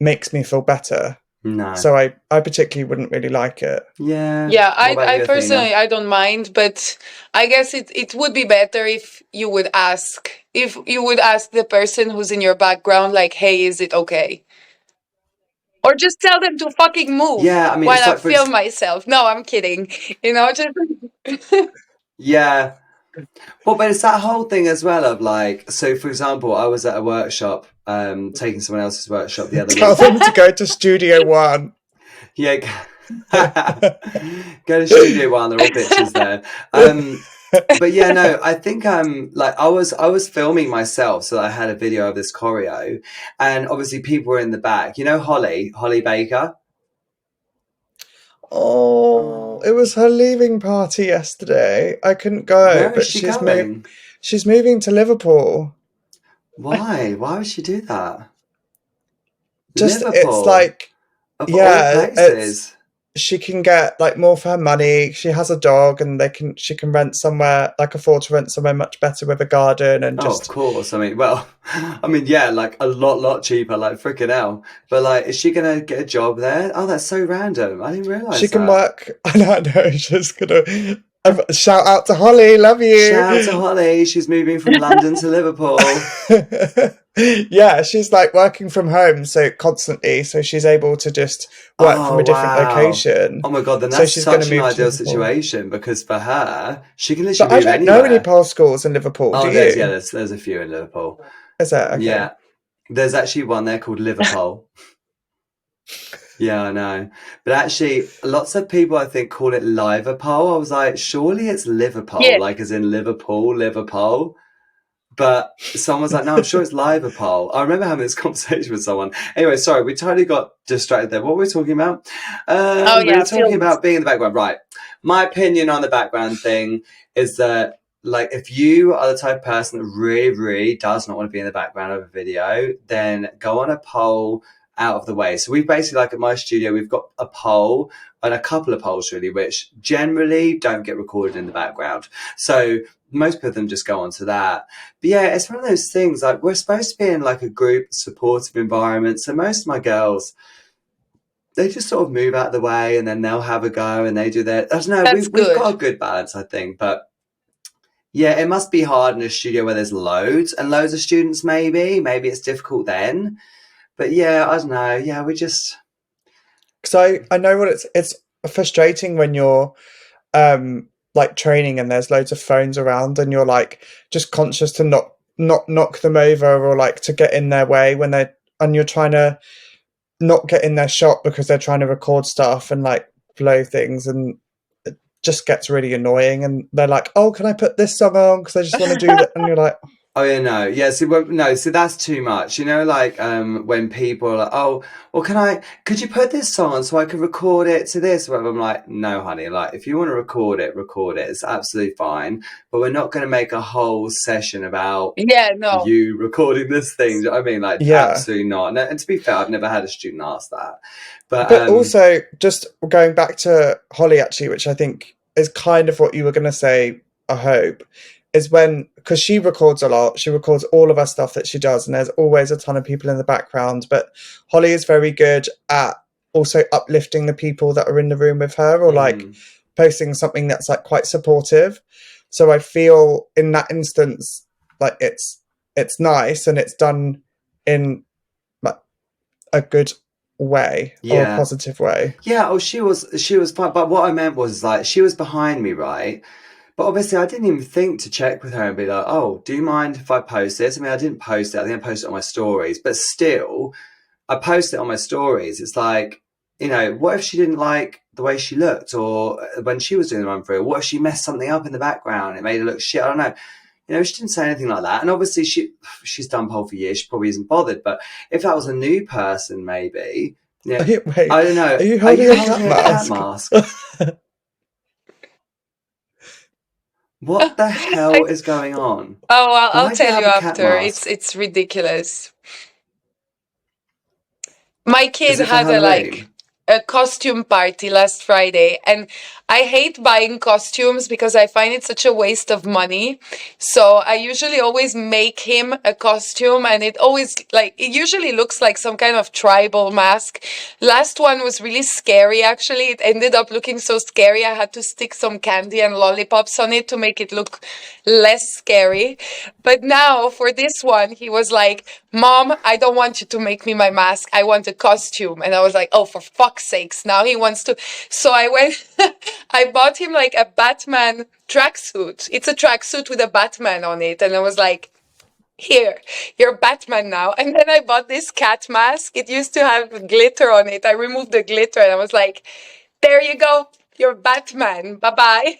makes me feel better, No. so I particularly wouldn't really like it. Yeah. Yeah, What about I you, personally Athena? I don't mind, but I guess it would be better if you would ask the person who's in your background like, "Hey, is it okay?" Or just tell them to fucking move Yeah, I mean, while it's I like, film myself. No, I'm kidding. Just yeah. Well, but it's that whole thing as well of like, so for example, I was at a workshop, taking someone else's workshop the other Tell week. them to go to Studio One. Yeah, go to Studio One. They're all bitches there. But yeah, no, I think like I was filming myself, so I had a video of this choreo, and obviously people were in the back. You know Holly Baker. Oh, it was her leaving party yesterday. I couldn't go, Where is but she going? she's moving to Liverpool. Why? Why would she do that? Just it's Liverpool, like, of all yeah, it's places. she can get like more for her money. She has a dog, and she can rent somewhere, like afford to rent somewhere much better with a garden and Oh, of just course. I mean, well, I mean, yeah, like a lot cheaper, like freaking hell. But like, is she gonna get a job there? Oh, that's so random. I didn't she realize can that. work. I know, she's gonna shout out to Holly, love you. Shout out to Holly. She's moving from London to Liverpool. Yeah, she's like working from home so constantly, so she's able to just work from Oh, a different wow. location. Oh my God, then So that's she's going to such an move to ideal Liverpool. situation because for her, she can But literally I move don't know any anywhere. pole schools in Liverpool. Do Oh, you? there's a few in Liverpool. Is that okay? Yeah, there's actually one there called Liverpool. Yeah, I know. But actually, lots of people I think call it Liverpool. I was like, surely it's Liverpool, yeah. like as in Liverpool, Liverpool. But someone was like, no, I'm sure it's Liverpool. I remember having this conversation with someone. Anyway, sorry, we totally got distracted there. What were we talking about? Oh We were yeah, talking films. about being in the background. Right. My opinion on the background thing is that, like, if you are the type of person that really does not want to be in the background of a video, then go on a poll out of the way. So we basically, like at my studio, we've got a poll and a couple of polls really, which generally don't get recorded in the background. So most of them just go on to that. But yeah, it's one of those things, like we're supposed to be in like a group supportive environment. So most of my girls, they just sort of move out of the way and then they'll have a go and they do their, I don't know, That's we've good. got a good balance, I think. But yeah, it must be hard in a studio where there's loads and loads of students, maybe it's difficult then. But yeah, I don't know. Yeah, we just, Because I know what it's frustrating when you're like training and there's loads of phones around and you're like just conscious to not knock them over or like to get in their way when they and you're trying to not get in their shot because they're trying to record stuff and like blow things, and just gets really annoying, and they're like, "Oh, can I put this song on? Because I just want to do that." And you're like, Oh yeah, no, yeah. See, well, no, see, that's too much. You know, like when people are like, "Oh, well, could you put this song on so I can record it to this?" Or whatever. I'm like, "No, honey. Like, if you want to record it, record it. It's absolutely fine. But we're not going to make a whole session about Yeah, no. you recording this thing." Do you know what I mean? Like, yeah. absolutely not. And to be fair, I've never had a student ask that. But But also, just going back to Holly, actually, which I think is kind of what you were going to say, I hope, is because she records a lot, she records all of her stuff that she does, and there's always a ton of people in the background. But Holly is very good at also uplifting the people that are in the room with her, or like posting something that's like quite supportive. So I feel in that instance, like it's nice and it's done in like a good way or a yeah, positive way. yeah. Oh, she was fine. But what I meant was like she was behind me, right? But obviously, I didn't even think to check with her and be like, "Oh, do you mind if I post this?" I mean, I didn't post it. I think I posted it on my stories, but still, I posted it on my stories. It's like, what if she didn't like the way she looked, or when she was doing the run through? What if she messed something up in the background? It made her look shit. I don't know. She didn't say anything like that. And obviously, she's done pole for years. She probably isn't bothered. But if that was a new person, maybe, yeah, Wait, I don't know. are you Are holding you a holding cat a cat mask? mask? What the hell is going on? Oh, I'll Why do you tell you have a cat after. mask? It's ridiculous. My Is kid it for had Halloween? a costume party last Friday, and I hate buying costumes because I find it such a waste of money. So I usually always make him a costume, and it usually looks like some kind of tribal mask. Last one was really scary, actually. It ended up looking so scary I had to stick some candy and lollipops on it to make it look less scary. But now for this one, he was like, "Mom, I don't want you to make me my mask. I want a costume." And I was like, "Oh, for fuck's sakes, now he wants to." So I went, I bought him like a Batman tracksuit. It's a tracksuit with a Batman on it. And I was like, "Here, you're Batman now." And then I bought this cat mask. It used to have glitter on it. I removed the glitter and I was like, "There you go. You're Batman. Bye bye."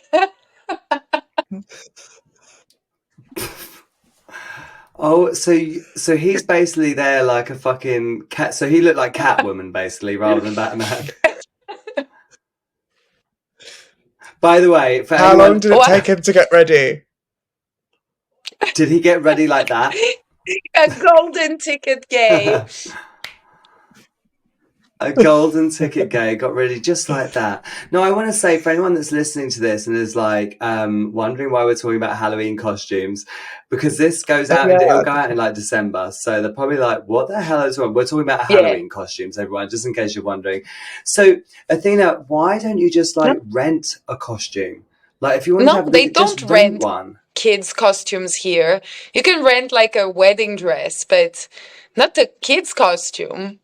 Oh, so he's basically there like a fucking cat. So he looked like Catwoman basically, rather than Batman. By the way, for How long anyone, did it take him to get ready? did he get ready like that? A golden ticket gay. A golden ticket gay got ready just like that. No, I want to say for anyone that's listening to this and is like wondering why we're talking about Halloween costumes, because this goes Oh, out and it'll yeah. go out in like December. So they're probably like, what the hell is wrong? We're talking about Yeah. Halloween costumes, everyone, just in case you're wondering. So Athena, why don't you just like rent a costume? Like if you want to No, have a they big, just don't rent rent one. kids' costumes here. You can rent like a wedding dress, but not a kid's costume.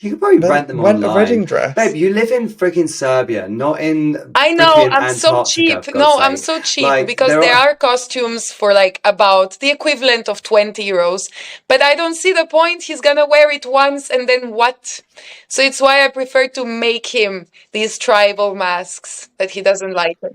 You could probably Then rent them rent a wedding online. Babe, dress. you live in freaking Serbia, not in I know, freaking I'm so Antarctica, cheap. for God's No, I'm sake. so cheap Like, because there there are. are costumes for like about the equivalent of 20 euros. But I don't see the point. He's gonna wear it once and then what? So it's why I prefer to make him these tribal masks that he doesn't like. But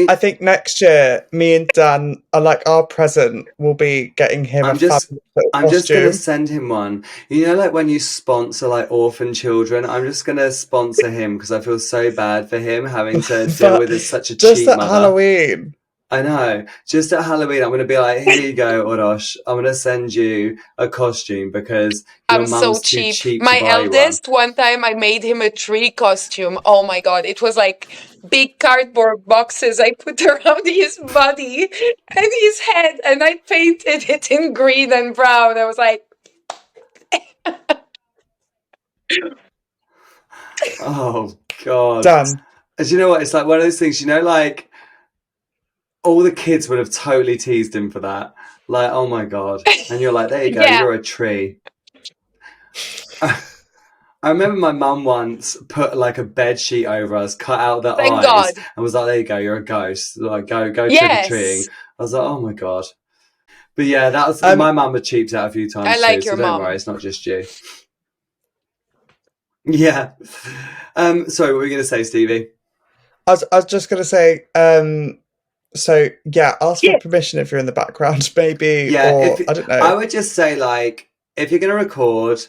I think next year, me and Dan are like our present will be getting him a I'm just. fabulous little I'm just gonna costume. send him one. Like when you sponsor like orphan children, I'm just gonna sponsor him because I feel so bad for him having to deal But with such a just cheap at mother. Halloween, I know. Just at Halloween, I'm going to be like, here you go, Orosh. I'm going to send you a costume because your I'm so mum's too cheap. cheap to My buy you one. eldest, one time I made him a tree costume. Oh my God. It was like big cardboard boxes I put around his body and his head, and I painted it in green and brown. I was like, Oh, God. Dan. And you know what? It's like one of those things, like all the kids would have totally teased him for that. Like, oh my God. And you're like, there you go, yeah, you're a tree. I remember my mum once put like a bed sheet over us, cut out the thank eyes, God. and was like, there you go, you're a ghost. Like, go trick or treating. Yes, I was like, oh my God. But yeah, that was Um, my mum had cheaped out a few I times too, like so your don't worry, mom. it's not just you. Yeah. Sorry, what were you going to say, Stevie? I was just gonna say, so yeah, ask for Yes, permission if you're in the background, maybe, Yeah, if or I don't know. I would just say like if you're gonna record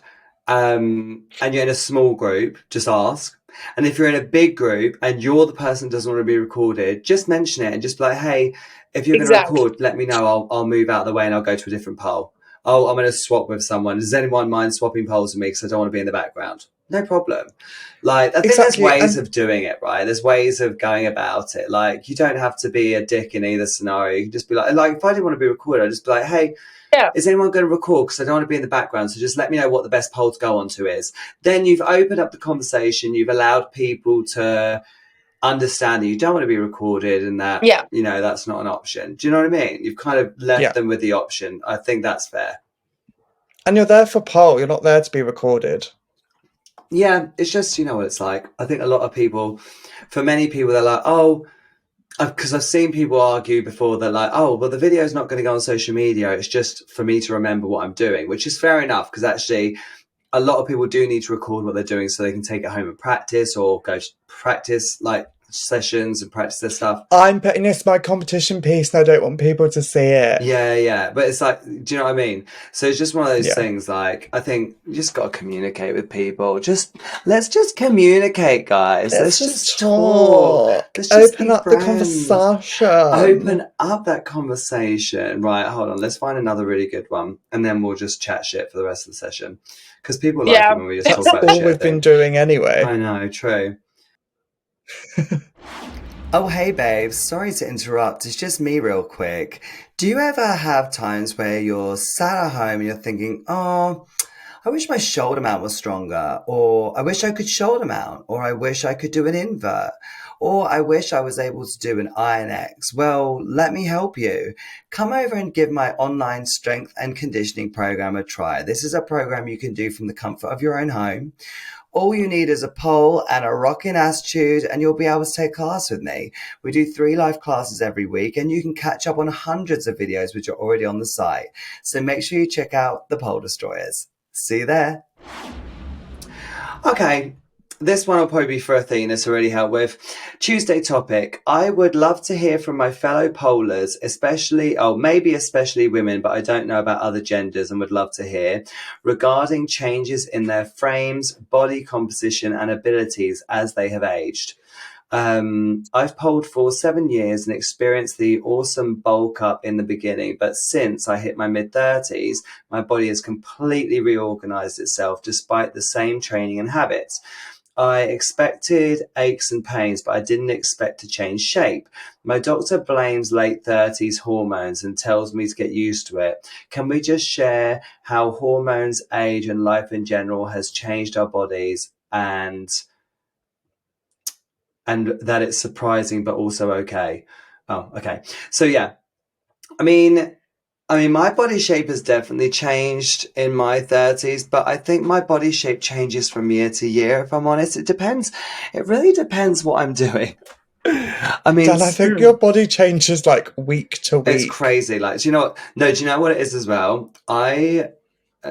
and you're in a small group, just ask. And if you're in a big group and you're the person who doesn't want to be recorded, just mention it and just be like, hey, if you're gonna exactly. record, let me know. I'll move out of the way and I'll go to a different pole. Oh, I'm gonna swap with someone. Does anyone mind swapping poles with me because I don't want to be in the background? No problem. Like, I think there's Exactly, ways and of doing it, right? There's ways of going about it. Like, you don't have to be a dick in either scenario. You can just be like if I didn't want to be recorded, I'd just be like, hey, Yeah, is anyone going to record? Because I don't want to be in the background. So just let me know what the best poll to go on to is. Then you've opened up the conversation. You've allowed people to understand that you don't want to be recorded and that, yeah, that's not an option. Do you know what I mean? You've kind of left yeah, them with the option. I think that's fair. and you're there for poll. You're not there to be recorded. Yeah, it's just, you know what it's like. I think a lot of people, for many people, they're like, oh, because I've seen people argue before, they're like, oh, well, the video's not going to go on social media. It's just for me to remember what I'm doing, which is fair enough because actually a lot of people do need to record what they're doing so they can take it home and practice or go to practice like sessions and practice their stuff. I'm putting this my competition piece, and I don't want people to see it. Yeah. But it's like, do you know what I mean? So it's just one of those Yeah, things like, I think you just got to communicate with people. Let's just communicate, guys. let's Let's just just talk. talk. Let's just Open be up the friends. conversation. Open up that conversation. Right, hold on. Let's find another really good one. And then we'll just chat shit for the rest of the session. Because people like it yeah. when we just talk That's about all shit, I we've been think. doing anyway. I know, true. Oh, hey, babes. Sorry to interrupt. It's just me, real quick. Do you ever have times where you're sat at home and you're thinking, oh, I wish my shoulder mount was stronger, or I wish I could shoulder mount, or I wish I could do an invert, or I wish I was able to do an Iron X? Well, let me help you. Come over and give my online strength and conditioning program a try. This is a program you can do from the comfort of your own home. All you need is a pole and a rocking attitude, and you'll be able to take class with me. We do 3 live classes every week, and you can catch up on hundreds of videos which are already on the site. So make sure you check out the Pole Destroyers. See you there. Okay, this one will probably be for Athena to really help with. Tuesday topic. I would love to hear from my fellow polars, maybe especially women, but I don't know about other genders and would love to hear, regarding changes in their frames, body composition, and abilities as they have aged. I've polled for 7 years and experienced the awesome bulk up in the beginning, but since I hit my mid-30s, my body has completely reorganized itself despite the same training and habits. I expected aches and pains, but I didn't expect to change shape. My doctor blames late 30s hormones and tells me to get used to it. Can we just share how hormones, age, and life in general has changed our bodies and that it's surprising but also okay? Oh, okay. So yeah, I mean, my body shape has definitely changed in my 30s, but I think my body shape changes from year to year, if I'm honest. It depends. It really depends what I'm doing. I mean, Dan, I think your body changes like week to it's week. crazy. Like, do you know what? No, do you know what it is as well?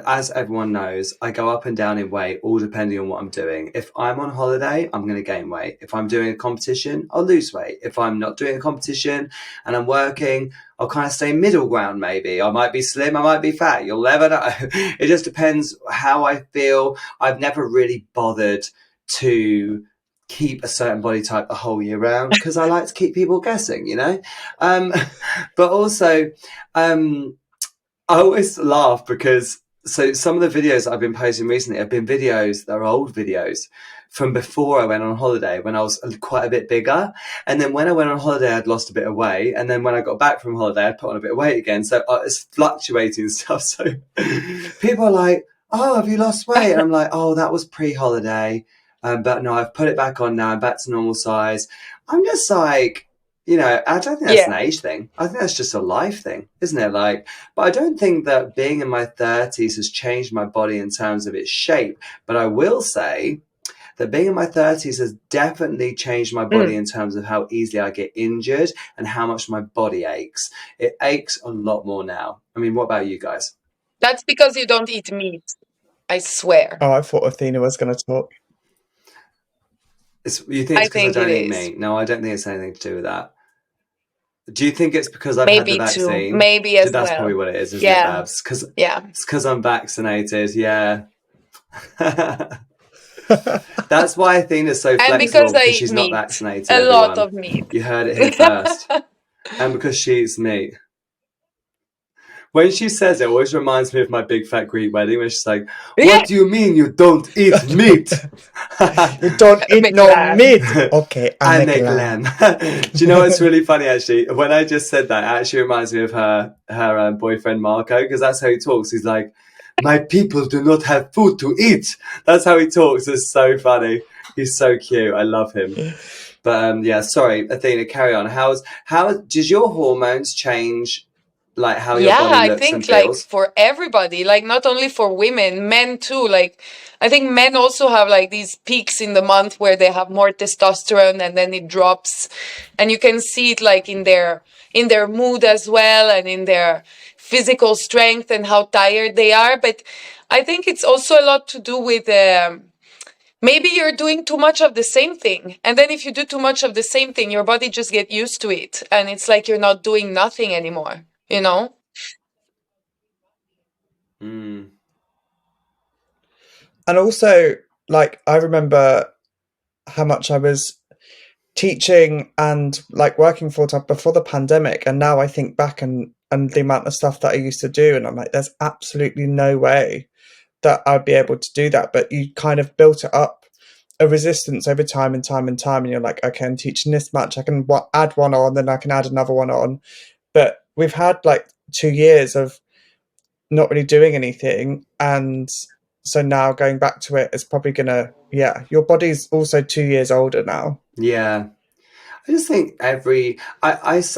As everyone knows, I go up and down in weight all depending on what I'm doing. If I'm on holiday, I'm going to gain weight. If I'm doing a competition, I'll lose weight. If I'm not doing a competition and I'm working, I'll kind of stay middle ground maybe. I might be slim, I might be fat. You'll never know. It just depends how I feel. I've never really bothered to keep a certain body type the whole year round because I like to keep people guessing, Um, but also, I always laugh because some of the videos that I've been posting recently have been videos that are old videos from before I went on holiday when I was quite a bit bigger. And then when I went on holiday, I'd lost a bit of weight. And then when I got back from holiday, I'd put on a bit of weight again. So it's fluctuating stuff. So people are like, oh, have you lost weight? And I'm like, oh, that was pre-holiday. But no, I've put it back on now. I'm back to normal size. I'm just like, I don't think that's an Yeah, age thing. I think that's just a life thing, isn't it? Like, but I don't think that being in my 30s has changed my body in terms of its shape. But I will say that being in my 30s has definitely changed my body mm. in terms of how easily I get injured and how much my body aches. It aches a lot more now. I mean, what about you guys? That's because you don't eat meat. I swear. Oh, I thought Athena was going to talk. You think I it's because I think it don't eat is. meat? No, I don't think it's anything to do with that. Do you think it's because I've had the Maybe too. vaccine? Maybe as That's probably well. what it is, isn't it, Yeah. Babs? Because Yeah. it's because I'm vaccinated. Yeah. That's why Athena's so And because flexible, I because eat she's not meat. vaccinated, A lot everyone. of meat. You heard it here first. And because she eats meat. When she says it always reminds me of my big fat Greek wedding when she's like, Yeah. what do you mean you don't eat meat? You don't eat Big no lamb. meat. Okay, I'm a glam. Do you know what's really funny actually? When I just said that, it actually reminds me of her boyfriend Marco, because that's how he talks. He's like, my people do not have food to eat. That's how he talks. It's so funny. He's so cute. I love him. But yeah, sorry, Athena, carry on. How does your hormones change, like how your Yeah, body I looks and think like feels? for everybody, like not only for women, men too. Like I think men also have like these peaks in the month where they have more testosterone and then it drops. And you can see it like in their mood as well and in their physical strength and how tired they are. But I think it's also a lot to do with maybe you're doing too much of the same thing. And then if you do too much of the same thing, your body just get used to it and it's like you're not doing nothing anymore, you know? Mm. And also, like, I remember how much I was teaching and like working full time before the pandemic, and now I think back and the amount of stuff that I used to do, and I'm like, there's absolutely no way that I'd be able to do that. But you kind of built it up a resistance over time and time and time, and you're like, okay, I'm teaching this much, I can add one on, then I can add another one on. But we've had like 2 years of not really doing anything, and so now going back to it is probably gonna, yeah, your body's also 2 years older now. Yeah. I just think I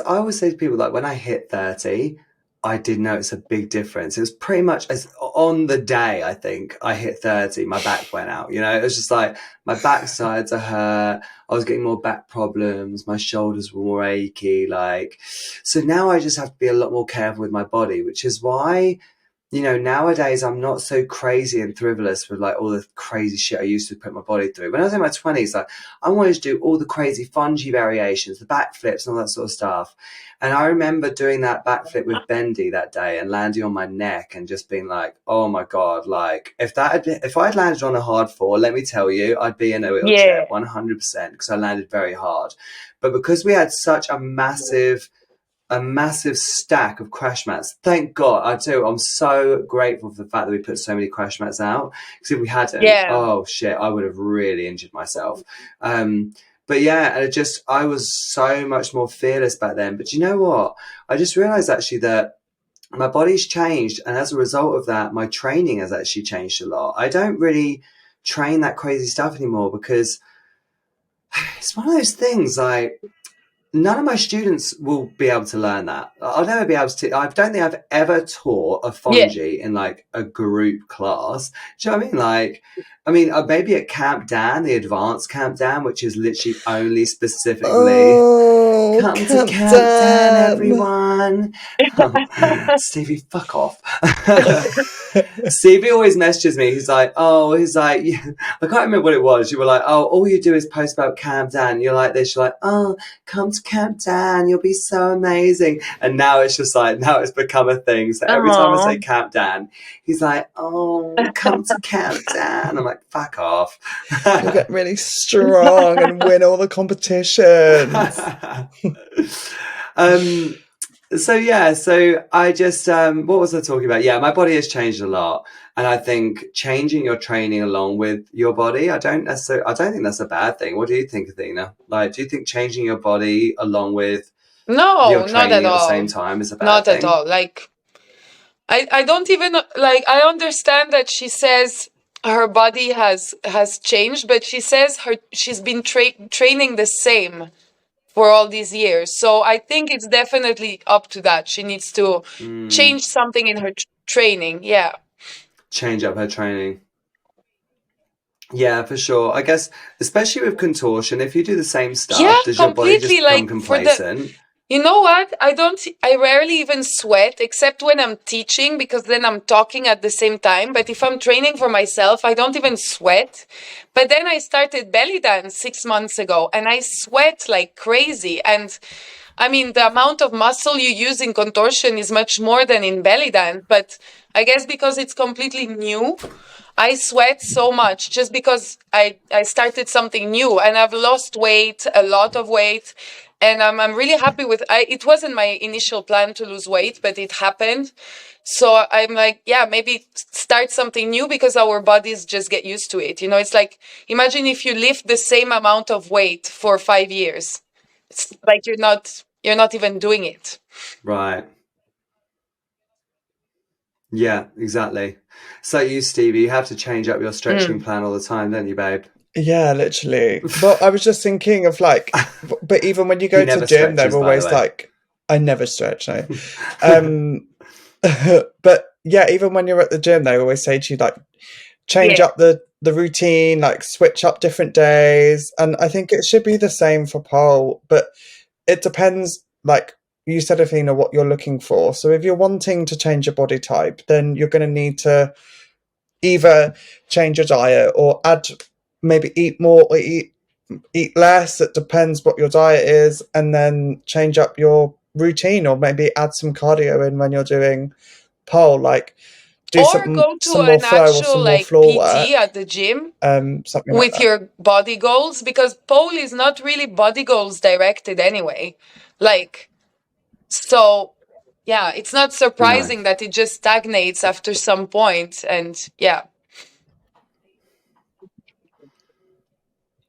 always say to people, like, when I hit 30, I did notice a big difference. It was pretty much as on the day, I think I hit 30, my back went out. You know, it was just like my backsides are hurt. I was getting more back problems. My shoulders were more achy. Like, so now I just have to be a lot more careful with my body, which is why, you know, nowadays I'm not so crazy and frivolous with like all the crazy shit I used to put my body through. When I was in my 20s, like I wanted to do all the crazy fungy variations, the backflips and all that sort of stuff. And I remember doing that backflip with Bendy that day and landing on my neck and just being like, oh my God, like if I'd landed on a hard floor, let me tell you, I'd be in a wheelchair Yeah. 100% because I landed very hard. But because we had such a massive stack of crash mats. Thank God. I do. I'm so grateful for the fact that we put so many crash mats out. Because if we hadn't, Yeah. oh shit, I would have really injured myself. But yeah, I was so much more fearless back then. But you know what? I just realized actually that my body's changed. And as a result of that, my training has actually changed a lot. I don't really train that crazy stuff anymore because it's one of those things like, none of my students will be able to learn that. I'll never be able to. I don't think I've ever taught a Yeah. fungi in like a group class. Do you know what I mean? Like, maybe at Camp Dan, the advanced Camp Dan, which is literally only specifically Oh, come to Camp Camp Dan, Dan. everyone. Stevie, fuck off. Stevie always messages me. He's like, yeah. I can't remember what it was. You were like, oh, all you do is post about Camp Dan. You're like this. You're like, oh, come to Camp Dan. You'll be so amazing. And now it's just like, now it's become a thing. So every time I say Oh. Camp Dan, he's like, oh, come to Camp Dan. I'm like, fuck off. You'll get really strong and win all the competitions. So yeah, so I just what was I talking about? Yeah, my body has changed a lot, and I think changing your training along with your body, I don't think that's a bad thing. What do you think, Athena? Like, do you think changing your body along with your No, not at training at the same all. time is a bad Not at thing? all. Like I don't even like I understand that she says her body has changed, but she says she's been training the same for all these years. So I think it's definitely up to that. She needs to Mm, change something in her training. Yeah. change up her training. Yeah, for sure. I guess especially with contortion, if you do the same Yeah, stuff, does your body completely. just become Like for the complacent? You know what? I rarely even sweat except when I'm teaching because then I'm talking at the same time. But if I'm training for myself, I don't even sweat. But then I started belly dance 6 months ago and I sweat like crazy. And I mean, the amount of muscle you use in contortion is much more than in belly dance. But I guess because it's completely new, I sweat so much just because I started something new and I've lost weight, a lot of weight. And I'm really happy with it wasn't my initial plan to lose weight, but it happened. So I'm like, yeah, maybe start something new because our bodies just get used to it. You know, it's like imagine if you lift the same amount of weight for 5 years. It's like you're not even doing it. Right. Yeah, exactly. So you, Stevie, you have to change up your stretching plan all the time, don't you, babe? Yeah, literally. But I was just thinking of like, but even when you He go to never gym, they're stretches, by the always way. like, I never stretch, no. But yeah, even when you're at the gym, they always say to you like, change Yeah. up the routine, like switch up different days. And I think it should be the same for pole, but it depends, like you said, Athena, what you're looking for. So if you're wanting to change your body type, then you're going to need to either change your diet or add, maybe eat more or eat less. It depends what your diet is, and then change up your routine, or maybe add some cardio in when you're doing pole, like do Or go to some more an flow or actual some more like floor PT work, at the gym something like with that. your body goals because pole is not really body goals directed anyway. Like, so yeah, it's not No. surprising that it just stagnates after some point. And yeah.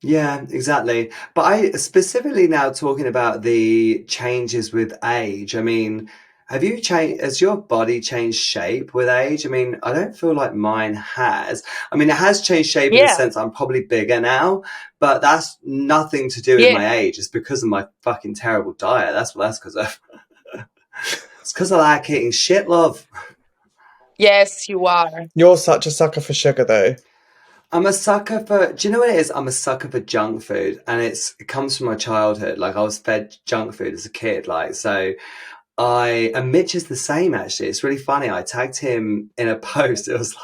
Yeah, exactly. But I specifically now talking about the changes with age. I mean, has your body changed shape with age? I mean, I don't feel like mine has. I mean, it has changed shape in the Yeah. sense I'm probably bigger now, but that's nothing to do with Yeah. my age. It's because of my fucking terrible diet. That's what that's because of. It's because I like eating shit, love. Yes, you are. You're such a sucker for sugar, though. I'm a sucker for. Do you know what it is? I'm a sucker for junk food, and it comes from my childhood. Like I was fed junk food as a kid. Like so, and Mitch is the same actually. It's really funny. I tagged him in a post. It was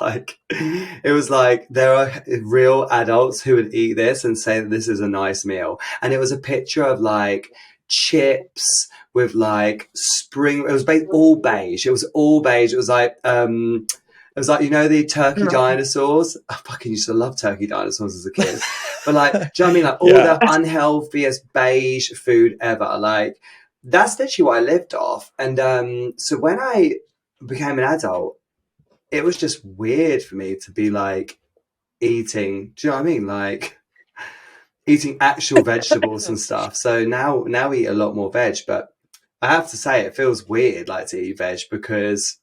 like there are real adults who would eat this and say that this is a nice meal. And it was a picture of like chips with like spring. It was all beige. It was all beige. It was like, the turkey No. dinosaurs. I fucking used to love turkey dinosaurs as a kid. But like, do you know what I mean? Like all Yeah. the unhealthiest beige food ever. Like that's literally what I lived off. And so when I became an adult, it was just weird for me to be like eating. Do you know what I mean? Like eating actual vegetables and stuff. So now I eat a lot more veg, but I have to say it feels weird like to eat veg because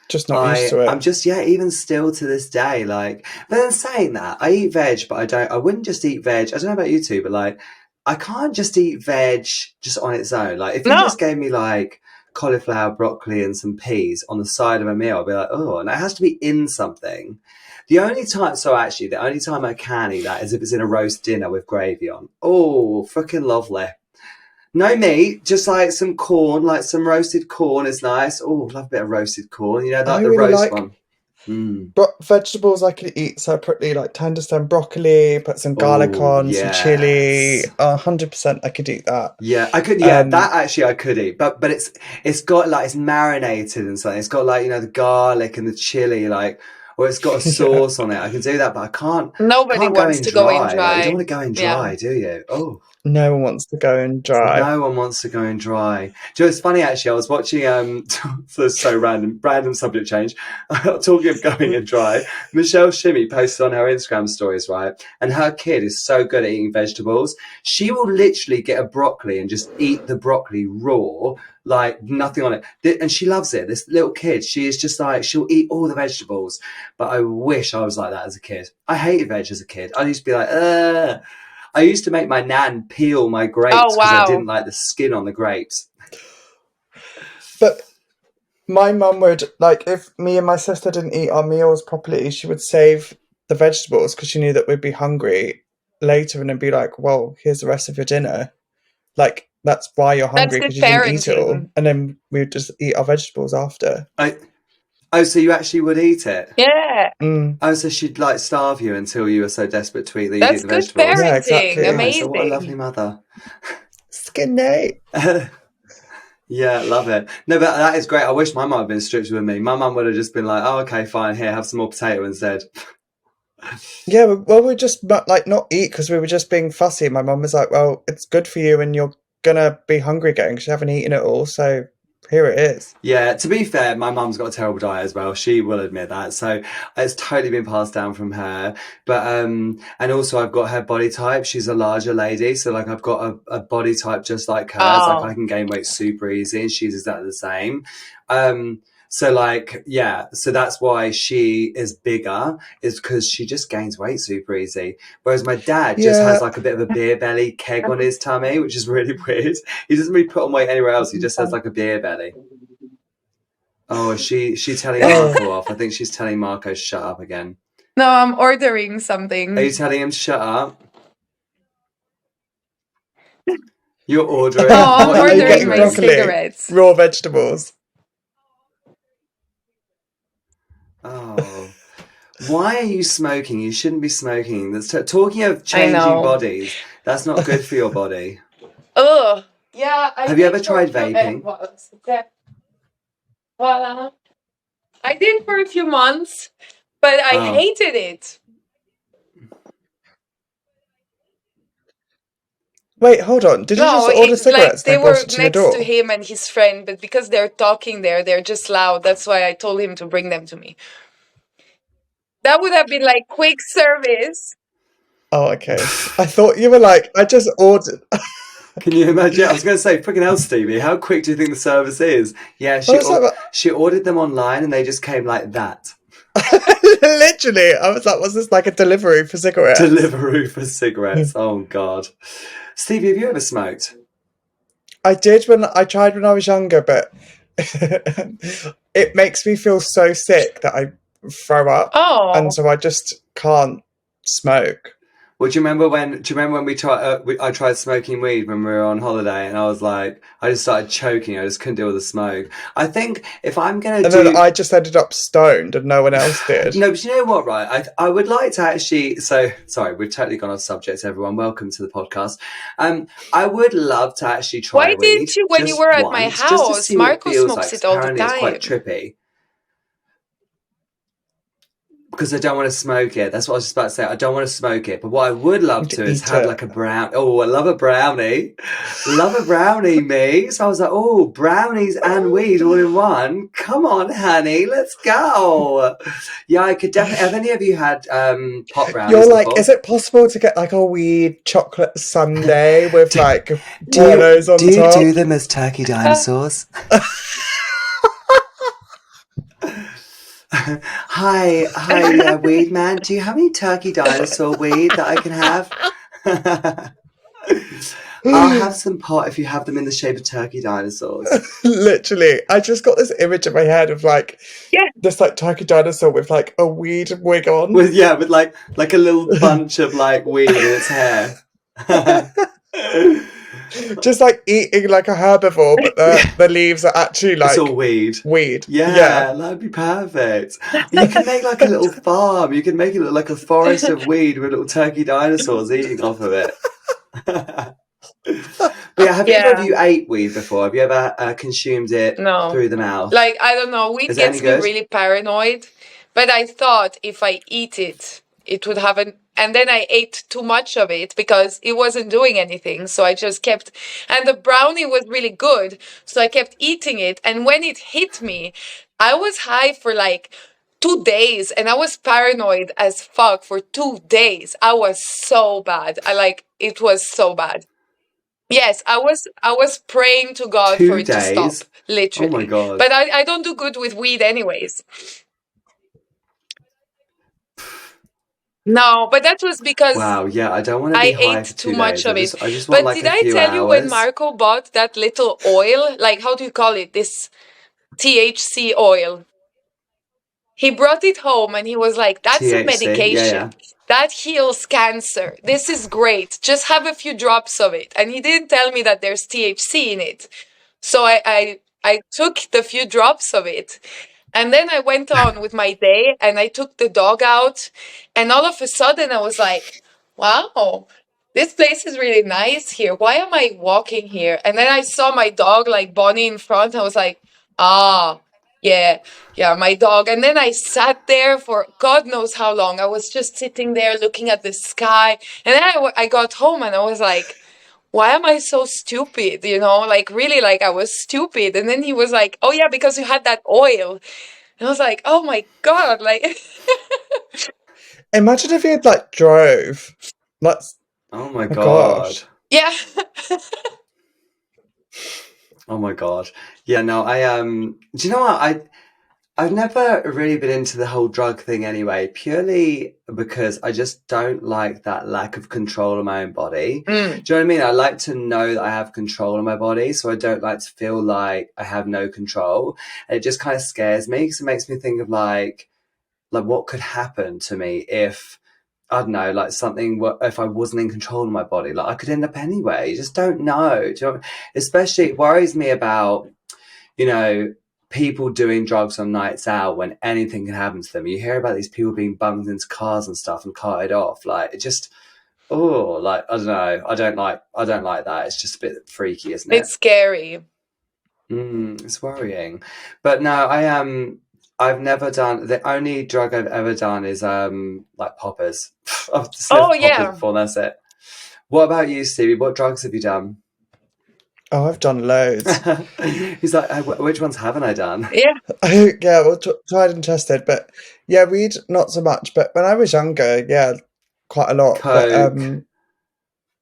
Just not used to I'm it. just even still to this day like. But then saying that, I eat veg, but I wouldn't just eat veg. I don't know about you two, but like I can't just eat veg just on its own. Like if you No. just gave me like cauliflower, broccoli, and some peas on the side of a meal, I'd be like, oh, and it has to be in something. The only time I can eat that is if it's in a roast dinner with gravy on. Oh, freaking lovely. No meat, just like some corn, like some roasted corn is nice. Oh, love a bit of roasted corn. I Like the really roast like one. Mm. vegetables. I could eat separately, like tender stem broccoli, put some garlic Oh, on, some chili. yes. 100% I could eat that. Yeah, I could. Yeah, Um, that actually I could eat, but it's got like it's marinated and something. It's got like the garlic and the chili, like, or it's got a yeah. sauce on it. I can do that, but Nobody can't go wants in to go in dry. Like you don't dry. want to go in Yeah. dry, do you? Oh. No one wants to go in dry. No one wants to go in dry. Do you know, it's funny actually. I was watching. So random subject change. Talking of going in dry, Michelle Shimmy posted on her Instagram stories, right? And her kid is so good at eating vegetables. She will literally get a broccoli and just eat the broccoli raw, like nothing on it. And she loves it. This little kid, she is just like she'll eat all the vegetables. But I wish I was like that as a kid. I hated veg as a kid. I used to be like, ugh. I used to make my nan peel my Oh grapes because I wow. didn't like the skin on the grapes. But my mum would, like, if me and my sister didn't eat our meals properly, she would save the vegetables because she knew that we'd be hungry later, and then be like, well, here's the rest of your dinner. Like, That's why you're That's hungry, good because you didn't eat it all. parenting. And then we would just eat our vegetables after. Oh, so you actually would eat it? Yeah, Mm. Oh, so she'd like starve you until you were so desperate to eat that you'd eat that's the good vegetables. Yeah, parenting. exactly. Nice. So what a lovely Amazing. mother. Skinny. Yeah, love it. No, but that is great. I wish my mum had been stricter with me. My mum would have just been like, "Oh, okay, fine. Here, have some more potato instead." Yeah, well, we just like not eat because we were just being fussy. My mum was like, "Well, it's good for you, and you're gonna be hungry again because you haven't eaten it all. So here it is." Yeah, to be fair, my mum's got a terrible diet as well. She will admit that. So it's totally been passed down from her. But and also I've got her body type. She's a larger lady, so like I've got a body type just like hers. Like I Oh, can gain weight super easy, and she's exactly the same. So like yeah, so that's why she is bigger, is because she just gains weight super easy. Whereas my dad just has Yeah. like a bit of a beer belly keg on his tummy, which is really weird. He doesn't really put on weight anywhere else. He just has like a beer belly. Oh, is she telling Oh, Marco off? I think she's telling Marco shut up again. no, I'm ordering Are you something. telling him to shut up? You're No, ordering. I'm What are are you you ordering getting my ordering? broccoli? cigarettes. Raw vegetables. Oh, why are you smoking? You shouldn't be smoking. That's talking of I changing know. bodies. That's not good for your body. Ugh. Yeah, I Have you did ever for a tried few. vaping? Voila. I did for a few months, but I Oh, hated it. Wait, hold on. Did you just No, order it's like cigarettes? They they brought were it to your next to door. him and his friend, but because they're talking there, they're just loud. That's why I told him to bring them to me. That would have been like quick service. Oh, okay. I thought you were like, I just ordered. can you imagine? I was going to say, freaking hell, Stevie. How quick do you think the service is? Yeah, I was like, she ordered them online, and they just came like that. literally, I was like, was this like a delivery for cigarettes? Deliveroo for cigarettes. Oh God, Stevie, have you ever smoked? I did when I tried when I was younger, but it makes me feel so sick that I throw up, and Oh, so I just can't smoke. Well, do you remember when? Do you remember when I tried smoking weed when we were on holiday, and I was like, I just started choking. I just couldn't deal with the smoke. I think if I'm gonna And then do I just ended up stoned, and no one else did. no, but you know what, right? I would like to actually. So sorry, we've totally gone off subject. Everyone, welcome to the podcast. I would love to actually try why weed didn't you when you just were at my once, just to house? see what it Marco feels like. smokes 'Cause it all the apparently, it's quite time. trippy. Because I don't want to smoke it. That's what I was just about to say. I don't want to smoke it. But what I would love To to is eat have it. like a brown. Oh, I love a brownie. Love a brownie, me. So I was like, oh, brownies and weed all in one. Come on, honey, let's go. Yeah, I could definitely. Have any of you had pot You're brownies like, is before? it possible to get like a weed chocolate sundae with do, like do wallows on you top? do them as turkey Uh, dinosaurs? Hi, weed man. Do you have any turkey dinosaur weed that I can have? I'll have some pot if you have them in the shape of turkey dinosaurs. Literally, I just got this image in my head of like yeah. this like turkey dinosaur with like a weed wig on. With like a little bunch of like weed in its hair. Just like eating like a herbivore, but the leaves are actually It's all like weed. weed. Yeah. Yeah, that'd be perfect. You can make like a little farm. You can make it look like a forest of weed with little turkey dinosaurs eating off of it. But yeah, have either of Yeah. you ate weed before? Have you ever consumed it No. through the mouth? Like, I don't know. Weed Is it any gets me good? really paranoid. But I thought if I eat it, it would have an. And then I ate too much of it because it wasn't doing anything. So I just kept. And the brownie was really good. So I kept eating it. And when it hit me, I was high for like 2 days and I was paranoid as fuck for 2 days. I was so bad. It was so bad. Yes, I was praying to God for Two it to stop, days? Oh my literally. God. But I don't do good with weed anyways. No, but that was because Wow, yeah, I don't want to be I high ate for too 2 days. much of it. I just want But like did a I few tell you when hours. Marco bought that little oil? Like, how do you call it? This THC oil. he brought it home and he was like, that's a THC. Yeah, medication yeah. that heals cancer. This is great. Just have a few drops of it. And he didn't tell me that there's THC in it. So I took the few drops of it. And then I went on with my day and I took the dog out. And all of a sudden I was like, wow, this place is really nice here. Why am I walking here? And then I saw my dog, like Bonnie, in front. I was like, ah, yeah, my dog. And then I sat there for God knows how long. I was just sitting there looking at the sky. And then I got home and I was like, why am I so stupid? You know, like really, like I was stupid. And then he was like, oh, yeah, because you had that oil. And I was like, oh my God, like, Imagine if you had like drove. That's Oh my my God. gosh. yeah. Oh my God. Yeah, no, do you know what? I've never really been into the whole drug thing anyway, purely because I just don't like that lack of control of my own body. Do you know what I mean? I like to know that I have control of my body, so I don't like to feel like I have no control. And it just kind of scares me because it makes me think of like what could happen to me if I don't know, like something. If I wasn't in control of my body, like I could end up anyway. You just don't know. Do you know? Especially, it worries me about people doing drugs on nights out when anything can happen to them. You hear about these people being bummed into cars and stuff and carted off. Like it just, like I don't know. I don't like that. It's just a bit freaky, isn't it? It's scary. It's worrying. But no, I've never done. The only drug I've ever done is like poppers. I've sniffed poppers yeah. before. That's it. What about you, Stevie? What drugs have you done? Oh, I've done loads. He's like, which ones haven't I done? Yeah. Yeah, well, tried and tested, but yeah, weed not so much. But when I was younger, yeah, quite a lot. But Coke.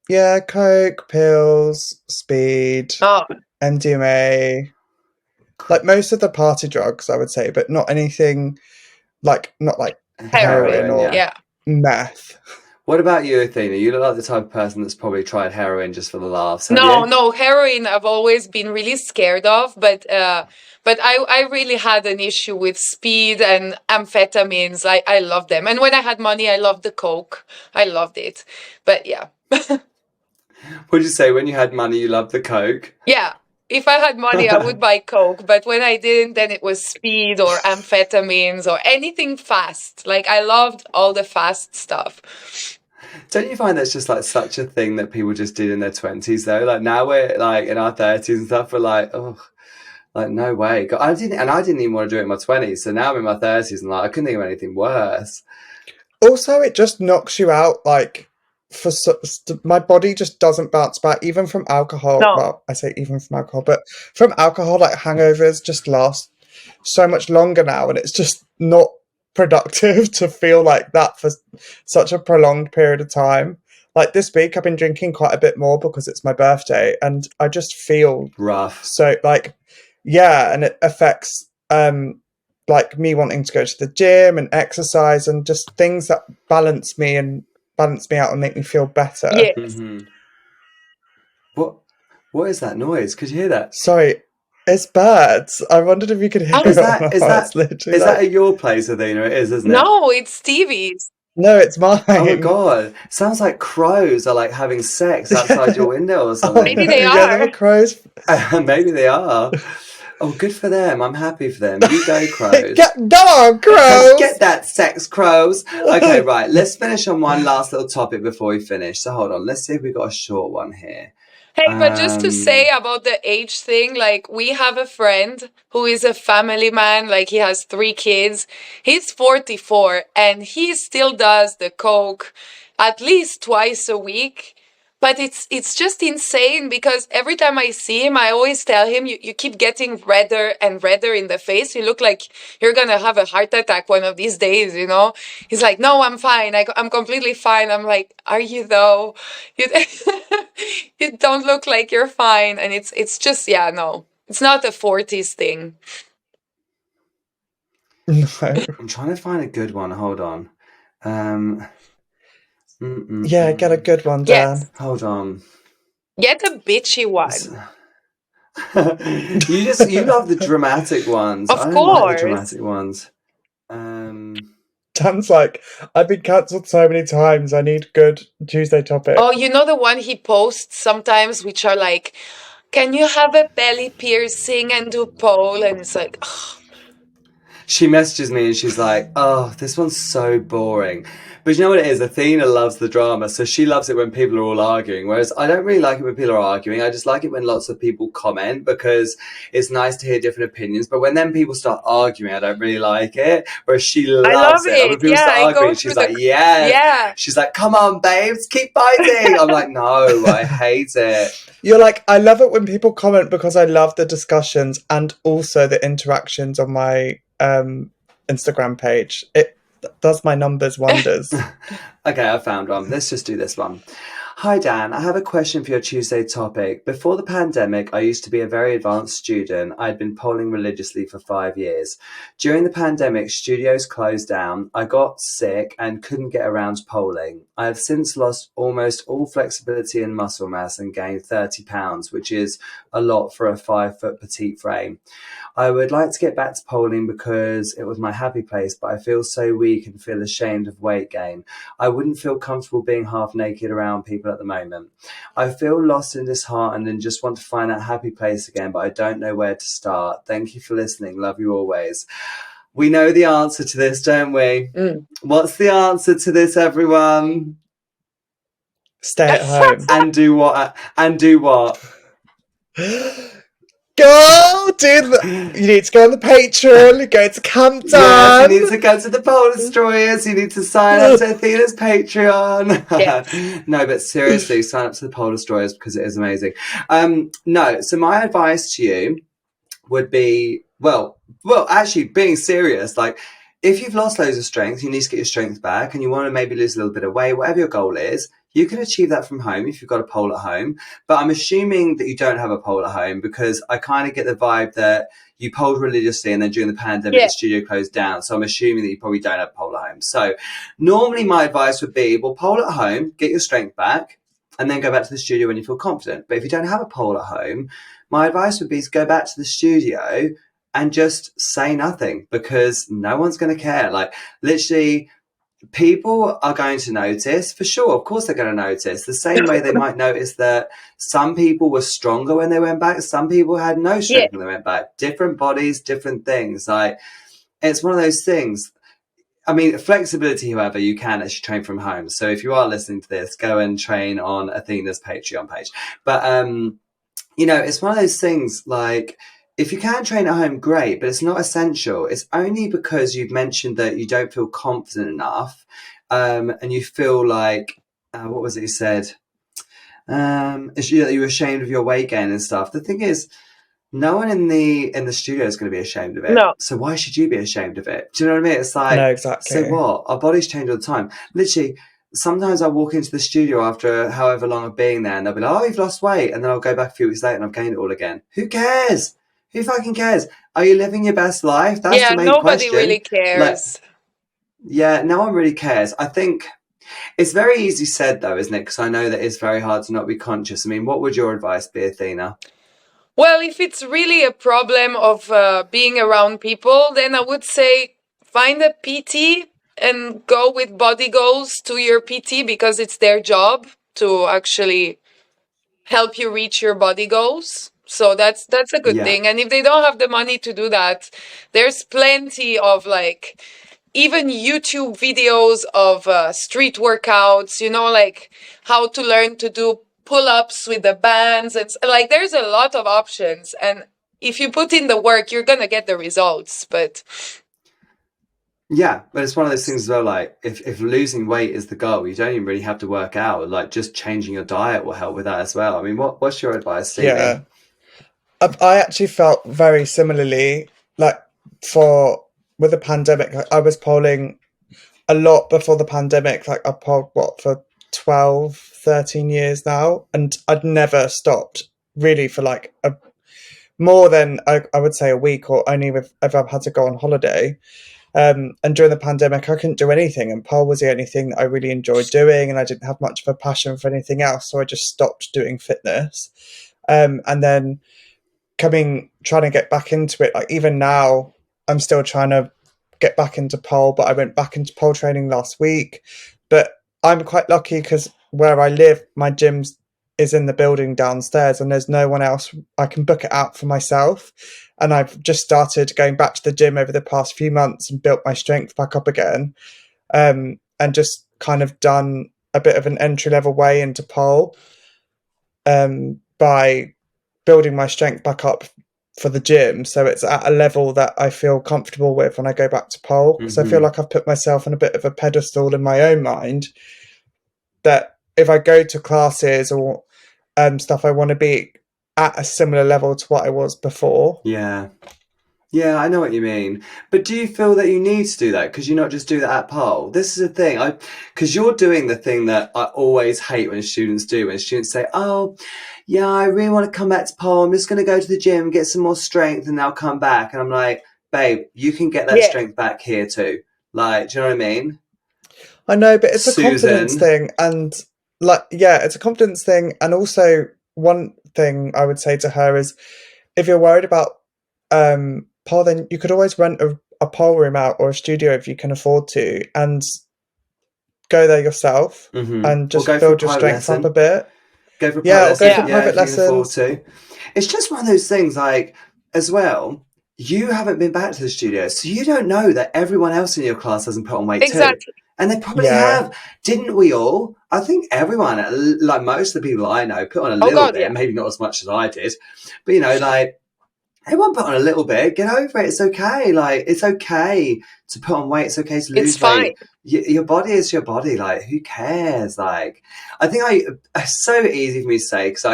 yeah, coke, pills, speed, Oh, MDMA, like most of the party drugs, I would say, but not anything not like heroin or yeah. meth. What about you, Athena? You look like the type of person that's probably tried heroin just for the laughs. Have No, you? no, heroin I've always been really scared of, but I really had an issue with speed and amphetamines. I love them. And when I had money, I loved the coke. I loved it. But yeah. What did you say? When you had money, you loved the coke? Yeah. If I had money, I would buy coke, but when I didn't, then it was speed or amphetamines or anything fast. Like I loved all the fast stuff. Don't you find that's just like such a thing that people just did in their 20s though? Like now we're like in our 30s and stuff, we're like, oh, like no way. I didn't even want to do it in my 20s. So now I'm in my 30s and like I couldn't think of anything worse. Also, it just knocks you out. Like my body just doesn't bounce back, even from alcohol. No. Well, I say even from alcohol, but from alcohol, like hangovers just last so much longer now, and it's just not productive to feel like that for such a prolonged period of time. Like this week I've been drinking quite a bit more because it's my birthday and I just feel rough. So like, yeah, and it affects like me wanting to go to the gym and exercise and just things that balance me out and make me feel better. Yes. Mm-hmm. What is that noise? Could you hear that? Sorry, it's birds. I wondered if you could hear it. Is that at your place, Athena? It is, isn't it? No, it's Stevie's. No, it's mine. Oh my God. Sounds like crows are like having sex outside your window or something. Maybe they Yeah, are. there were crows. Maybe they are. Oh, good for them. I'm happy for them. You go, crows. Go on, crows! Get that sex, crows. Okay, right. Let's finish on one last little topic before we finish. So hold on. Let's see if we got a short one here. Hey, but just to say about the age thing, like we have a friend who is a family man, like he has 3 kids. He's 44 and he still does the coke at least twice a week. But it's just insane because every time I see him, I always tell him, you keep getting redder and redder in the face. You look like you're going to have a heart attack one of these days, you know? He's like, no, I'm fine. I'm completely fine. I'm like, are you though? You don't look like you're fine. And it's just, yeah, no, it's not a 40s thing. No. I'm trying to find a good one. Hold on. Yeah, get a good one, Dan. Yes. Hold on. Get a bitchy one. You love the dramatic ones. Of I don't course. like the dramatic ones. Dan's like, I've been cancelled so many times. I need good Tuesday topics. Oh, you know the one he posts sometimes, which are like, can you have a belly piercing and do pole? And it's like, She messages me and she's like, "Oh, this one's so boring." But you know what it is? Athena loves the drama, so she loves it when people are all arguing. Whereas I don't really like it when people are arguing. I just like it when lots of people comment because it's nice to hear different opinions. But when then people start arguing, I don't really like it. Whereas she I love loves it. Like when it. people Yeah, start I go arguing, through she's like, "Yes." yeah. She's like, "Come on, babes, keep fighting." I'm like, "No, I hate it." You're like, I love it when people comment because I love the discussions and also the interactions on my Instagram page. It does my numbers wonders. Okay, I found one. Let's just do this one. Hi, Dan. I have a question for your Tuesday topic. Before the pandemic, I used to be a very advanced student. I'd been polling religiously for 5 years. During the pandemic, studios closed down. I got sick and couldn't get around to polling. I have since lost almost all flexibility and muscle mass and gained 30 pounds, which is a lot for a 5 foot petite frame. I would like to get back to polling because it was my happy place, but I feel so weak and feel ashamed of weight gain. I wouldn't feel comfortable being half naked around people at the moment. I feel lost and disheartened and just want to find that happy place again, but I don't know where to start. Thank you for listening. Love you always. We know the answer to this, don't we? What's the answer to this, everyone? Stay at home. And do what? And do what? Go you need to go on the Patreon, go to Camp Dan. Yes, you need to go to the Pole Destroyers. You need to sign up to Athena's Patreon. Yes. No, but seriously, sign up to the Pole Destroyers because it is amazing. No, so my advice to you would be, well, actually, being serious, like, if you've lost loads of strength, you need to get your strength back and you want to maybe lose a little bit of weight, whatever your goal is, you can achieve that from home if you've got a pole at home. But I'm assuming that you don't have a pole at home because I kind of get the vibe that you polled religiously and then during the pandemic, the studio closed down. So I'm assuming that you probably don't have a pole at home. So normally my advice would be, well, pole at home, get your strength back and then go back to the studio when you feel confident. But if you don't have a pole at home, my advice would be to go back to the studio and just say nothing because no one's going to care. Like, literally, people are going to notice, for sure. Of course, they're going to notice. The same way they might notice that some people were stronger when they went back, some people had no strength when they went back. Different bodies, different things. Like, it's one of those things. I mean, flexibility, however, you can actually train from home. So if you are listening to this, go and train on Athena's Patreon page. But, you know, it's one of those things like, if you can train at home, great, but it's not essential. It's only because you've mentioned that you don't feel confident enough and you feel like, what was it you said? You're ashamed of your weight gain and stuff. The thing is, no one in the studio is going to be ashamed of it. No. So why should you be ashamed of it? Do you know what I mean? It's like, no, exactly. So what? Our bodies change all the time. Literally, sometimes I walk into the studio after however long I've been there and they'll be like, oh, you've lost weight. And then I'll go back a few weeks later and I've gained it all again. Who cares? Who fucking cares? Are you living your best life? That's the main nobody question. really cares. Like, no one really cares. I think it's very easy said though, isn't it? Because I know that it's very hard to not be conscious. I mean, what would your advice be, Athena? Well, if it's really a problem of being around people, then I would say find a PT and go with body goals to your PT because it's their job to actually help you reach your body goals. So that's a good thing. And if they don't have the money to do that, there's plenty of like even YouTube videos of street workouts, you know, like how to learn to do pull-ups with the bands. It's like there's a lot of options. And if you put in the work, you're going to get the results. But yeah, but it's one of those things as well, like if losing weight is the goal, you don't even really have to work out. Like just changing your diet will help with that as well. I mean, what's your advice, Stevie? Yeah. I actually felt very similarly, like with the pandemic, like, I was polling a lot before the pandemic. Like I polled for 12, 13 years now, and I'd never stopped really for like more than I would say a week or only if I've had to go on holiday. And during the pandemic, I couldn't do anything, and pole was the only thing that I really enjoyed doing, and I didn't have much of a passion for anything else, so I just stopped doing fitness. And then trying to get back into it, like even now I'm still trying to get back into pole, but I went back into pole training last week. But I'm quite lucky because where I live, my gym is in the building downstairs and there's no one else. I can book it out for myself. And I've just started going back to the gym over the past few months and built my strength back up again. And just kind of done a bit of an entry-level way into pole by building my strength back up for the gym, so it's at a level that I feel comfortable with when I go back to pole, because I feel like I've put myself on a bit of a pedestal in my own mind that if I go to classes or stuff, I want to be at a similar level to what I was before. Yeah, I know what you mean. But do you feel that you need to do that? Because you not just do that at pole? This is the thing. Because you're doing the thing that I always hate when students do. When students say, oh, yeah, I really want to come back to pole. I'm just going to go to the gym, get some more strength, and I'll come back. And I'm like, babe, you can get that strength back here too. Like, do you know what I mean? I know, but it's a confidence thing. And it's a confidence thing. And also one thing I would say to her is, if you're worried about pole, then you could always rent a pole room out or a studio if you can afford to, and go there yourself and just build your strength up a bit. Go for private lessons. It's just one of those things, like, as well, you haven't been back to the studio, so you don't know that everyone else in your class hasn't put on weight too. And they probably have. Didn't we all? I think everyone, like most of the people I know, put on a little bit, maybe not as much as I did, but like, everyone put on a little bit. Get over it. It's okay. Like, it's okay to put on weight. It's okay to lose weight. Your body is your body. Like, who cares? Like, I think it's so easy for me to say, because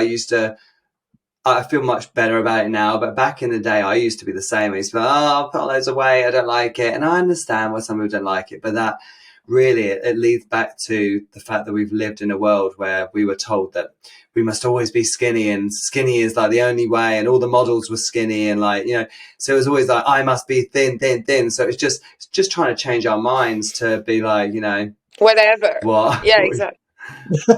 I feel much better about it now. But back in the day, I used to be the same. I used to be like, I'll put on loads of weight. I don't like it. And I understand why some people don't like it. But that really, it leads back to the fact that we've lived in a world where we were told that we must always be skinny, and skinny is like the only way, and all the models were skinny, and like, so it was always like, I must be thin. So it's just trying to change our minds to be like, whatever. What? Yeah, exactly.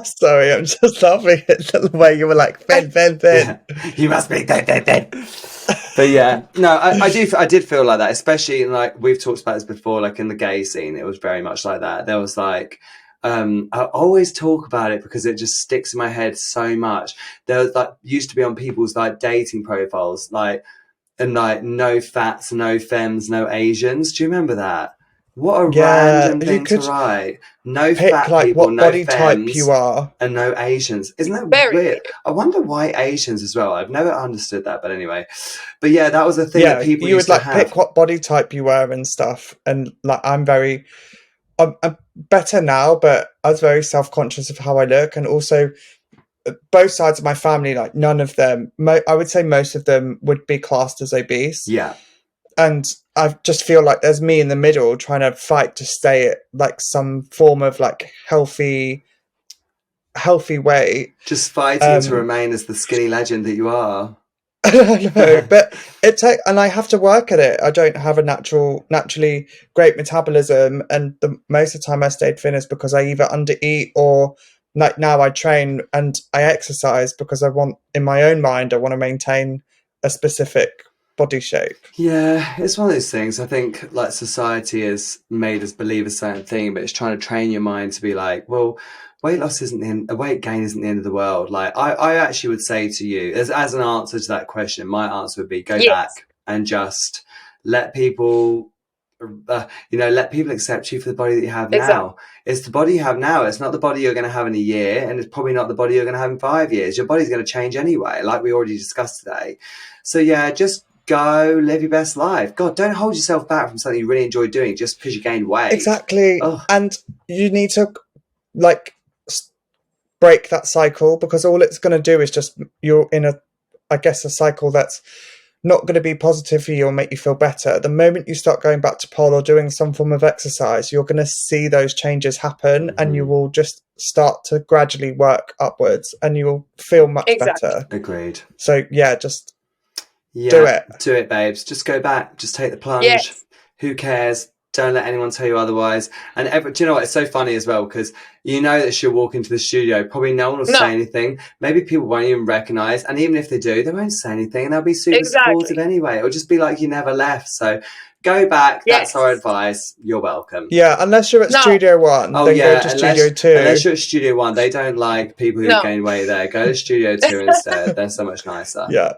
Sorry, I'm just laughing at the way you were like, thin. Yeah. You must be thin. But yeah, no, I did feel like that, especially like we've talked about this before, like in the gay scene, it was very much like that. There was like, I always talk about it because it just sticks in my head so much. There was like, used to be on people's like dating profiles, like, and like, no fats, no femmes, no Asians. Do you remember that? What a random thing to write. No fat like people, what no body femmes, type you are, and no Asians. Isn't that very weird? I wonder why Asians as well. I've never understood that, but anyway. But yeah, that was the thing that people used to have. You would like pick what body type you were and stuff. And like, I'm better now, but I was very self-conscious of how I look. And also, both sides of my family, like none of them, I would say most of them would be classed as obese. Yeah. And I just feel like there's me in the middle trying to fight to stay at like some form of like healthy weight. Just fighting to remain as the skinny legend that you are. I know, but and I have to work at it. I don't have a naturally great metabolism, and most of the time I stayed thin is because I either undereat or like now I train and I exercise because I want, in my own mind, I want to maintain a specific body shape. Yeah, it's one of those things. I think like society has made us believe a certain thing, but it's trying to train your mind to be like, well, weight loss weight gain isn't the end of the world. Like I actually would say to you, as an answer to that question, my answer would be go back and just let people, let people accept you for the body that you have now. It's the body you have now. It's not the body you're going to have in a year, and it's probably not the body you're going to have in 5 years. Your body's going to change anyway, like we already discussed today. So yeah, just go live your best life. God, don't hold yourself back from something you really enjoy doing just because you gained weight. Exactly. Ugh. And you need to like break that cycle, because all it's going to do is just, you're in a cycle that's not going to be positive for you or make you feel better. The moment you start going back to pole or doing some form of exercise, you're going to see those changes happen, and you will just start to gradually work upwards, and you will feel much better. Agreed. So yeah, just do it, babes. Just go back. Just take the plunge. Who cares? Don't let anyone tell you otherwise. And do you know what? It's so funny as well, because you know that she'll walk into the studio. Probably no one will say anything. Maybe people won't even recognise. And even if they do, they won't say anything. And they'll be super supportive anyway. It'll just be like you never left. So Go back. Yes. That's our advice. You're welcome. Yeah, unless you're at No. Studio One, Oh then yeah, go to Studio Two. unless you're at Studio One, they don't like people who No. gain weight there. Go to Studio 2 instead. They're so much nicer. Yeah.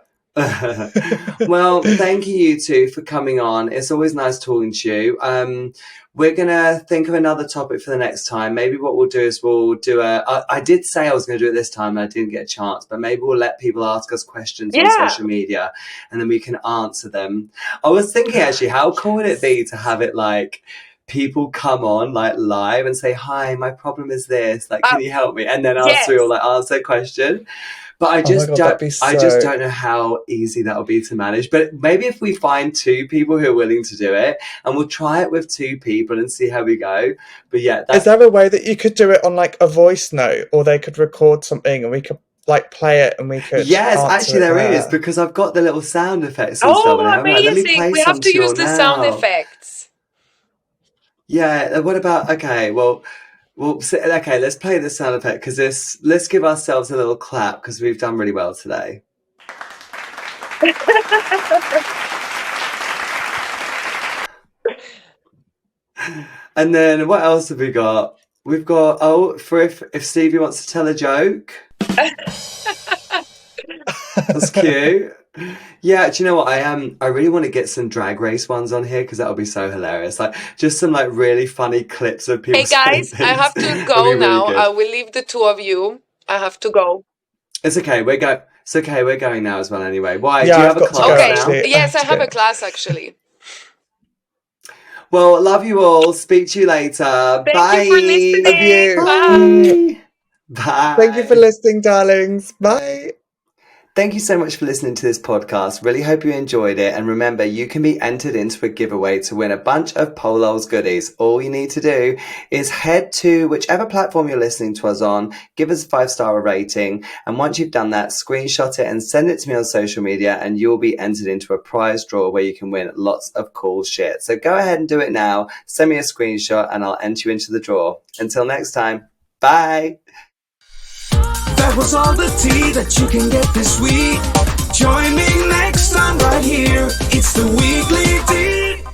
Well, thank you two for coming on. It's always nice talking to you. We're gonna think of another topic for the next time. Maybe what we'll do is we'll do I did say I was going to do it this time and I didn't get a chance, but maybe we'll let people ask us questions on Yeah. social media and then we can answer them. I was thinking actually, how cool would it be to have it like people come on like live and say, "Hi, my problem is this. Like, can you help me?" And then us three will like answer a question. But I just don't know how easy that will be to manage. But maybe if we find two people who are willing to do it, and we'll try it with two people and see how we go. But yeah, is there a way that you could do it on like a voice note, or they could record something and we could like play it and we could? Yes, actually there is, because I've got the little sound effects and stuff. Oh, And amazing! Let me play We have to use the sound effects. Yeah. What about? Okay, well. Okay, let's play the sound effect because let's give ourselves a little clap because we've done really well today. And then what else have we got? We've got for if Stevie wants to tell a joke. That's cute. Yeah, do you know what? I really want to get some drag race ones on here because that'll be so hilarious. Like just some like really funny clips of people. Hey guys, I have to go now. I will leave the two of you. I have to go. It's okay. It's okay. We're going now as well. Anyway, why? Yeah, do you I've have a got to class go, now? actually. Yes, I have a class actually. Well, love you all. Speak to you later. Thank Bye. you for listening. Love you. Bye. Bye. Thank you for listening, darlings. Bye. Thank you so much for listening to this podcast. Really hope you enjoyed it. And remember, you can be entered into a giveaway to win a bunch of Polo's goodies. All you need to do is head to whichever platform you're listening to us on, give us a 5-star rating. And once you've done that, screenshot it and send it to me on social media and you'll be entered into a prize draw where you can win lots of cool shit. So go ahead and do it now. Send me a screenshot and I'll enter you into the draw. Until next time, bye. That was all the tea that you can get this week. Join me next time right here. It's the Weekly Tea.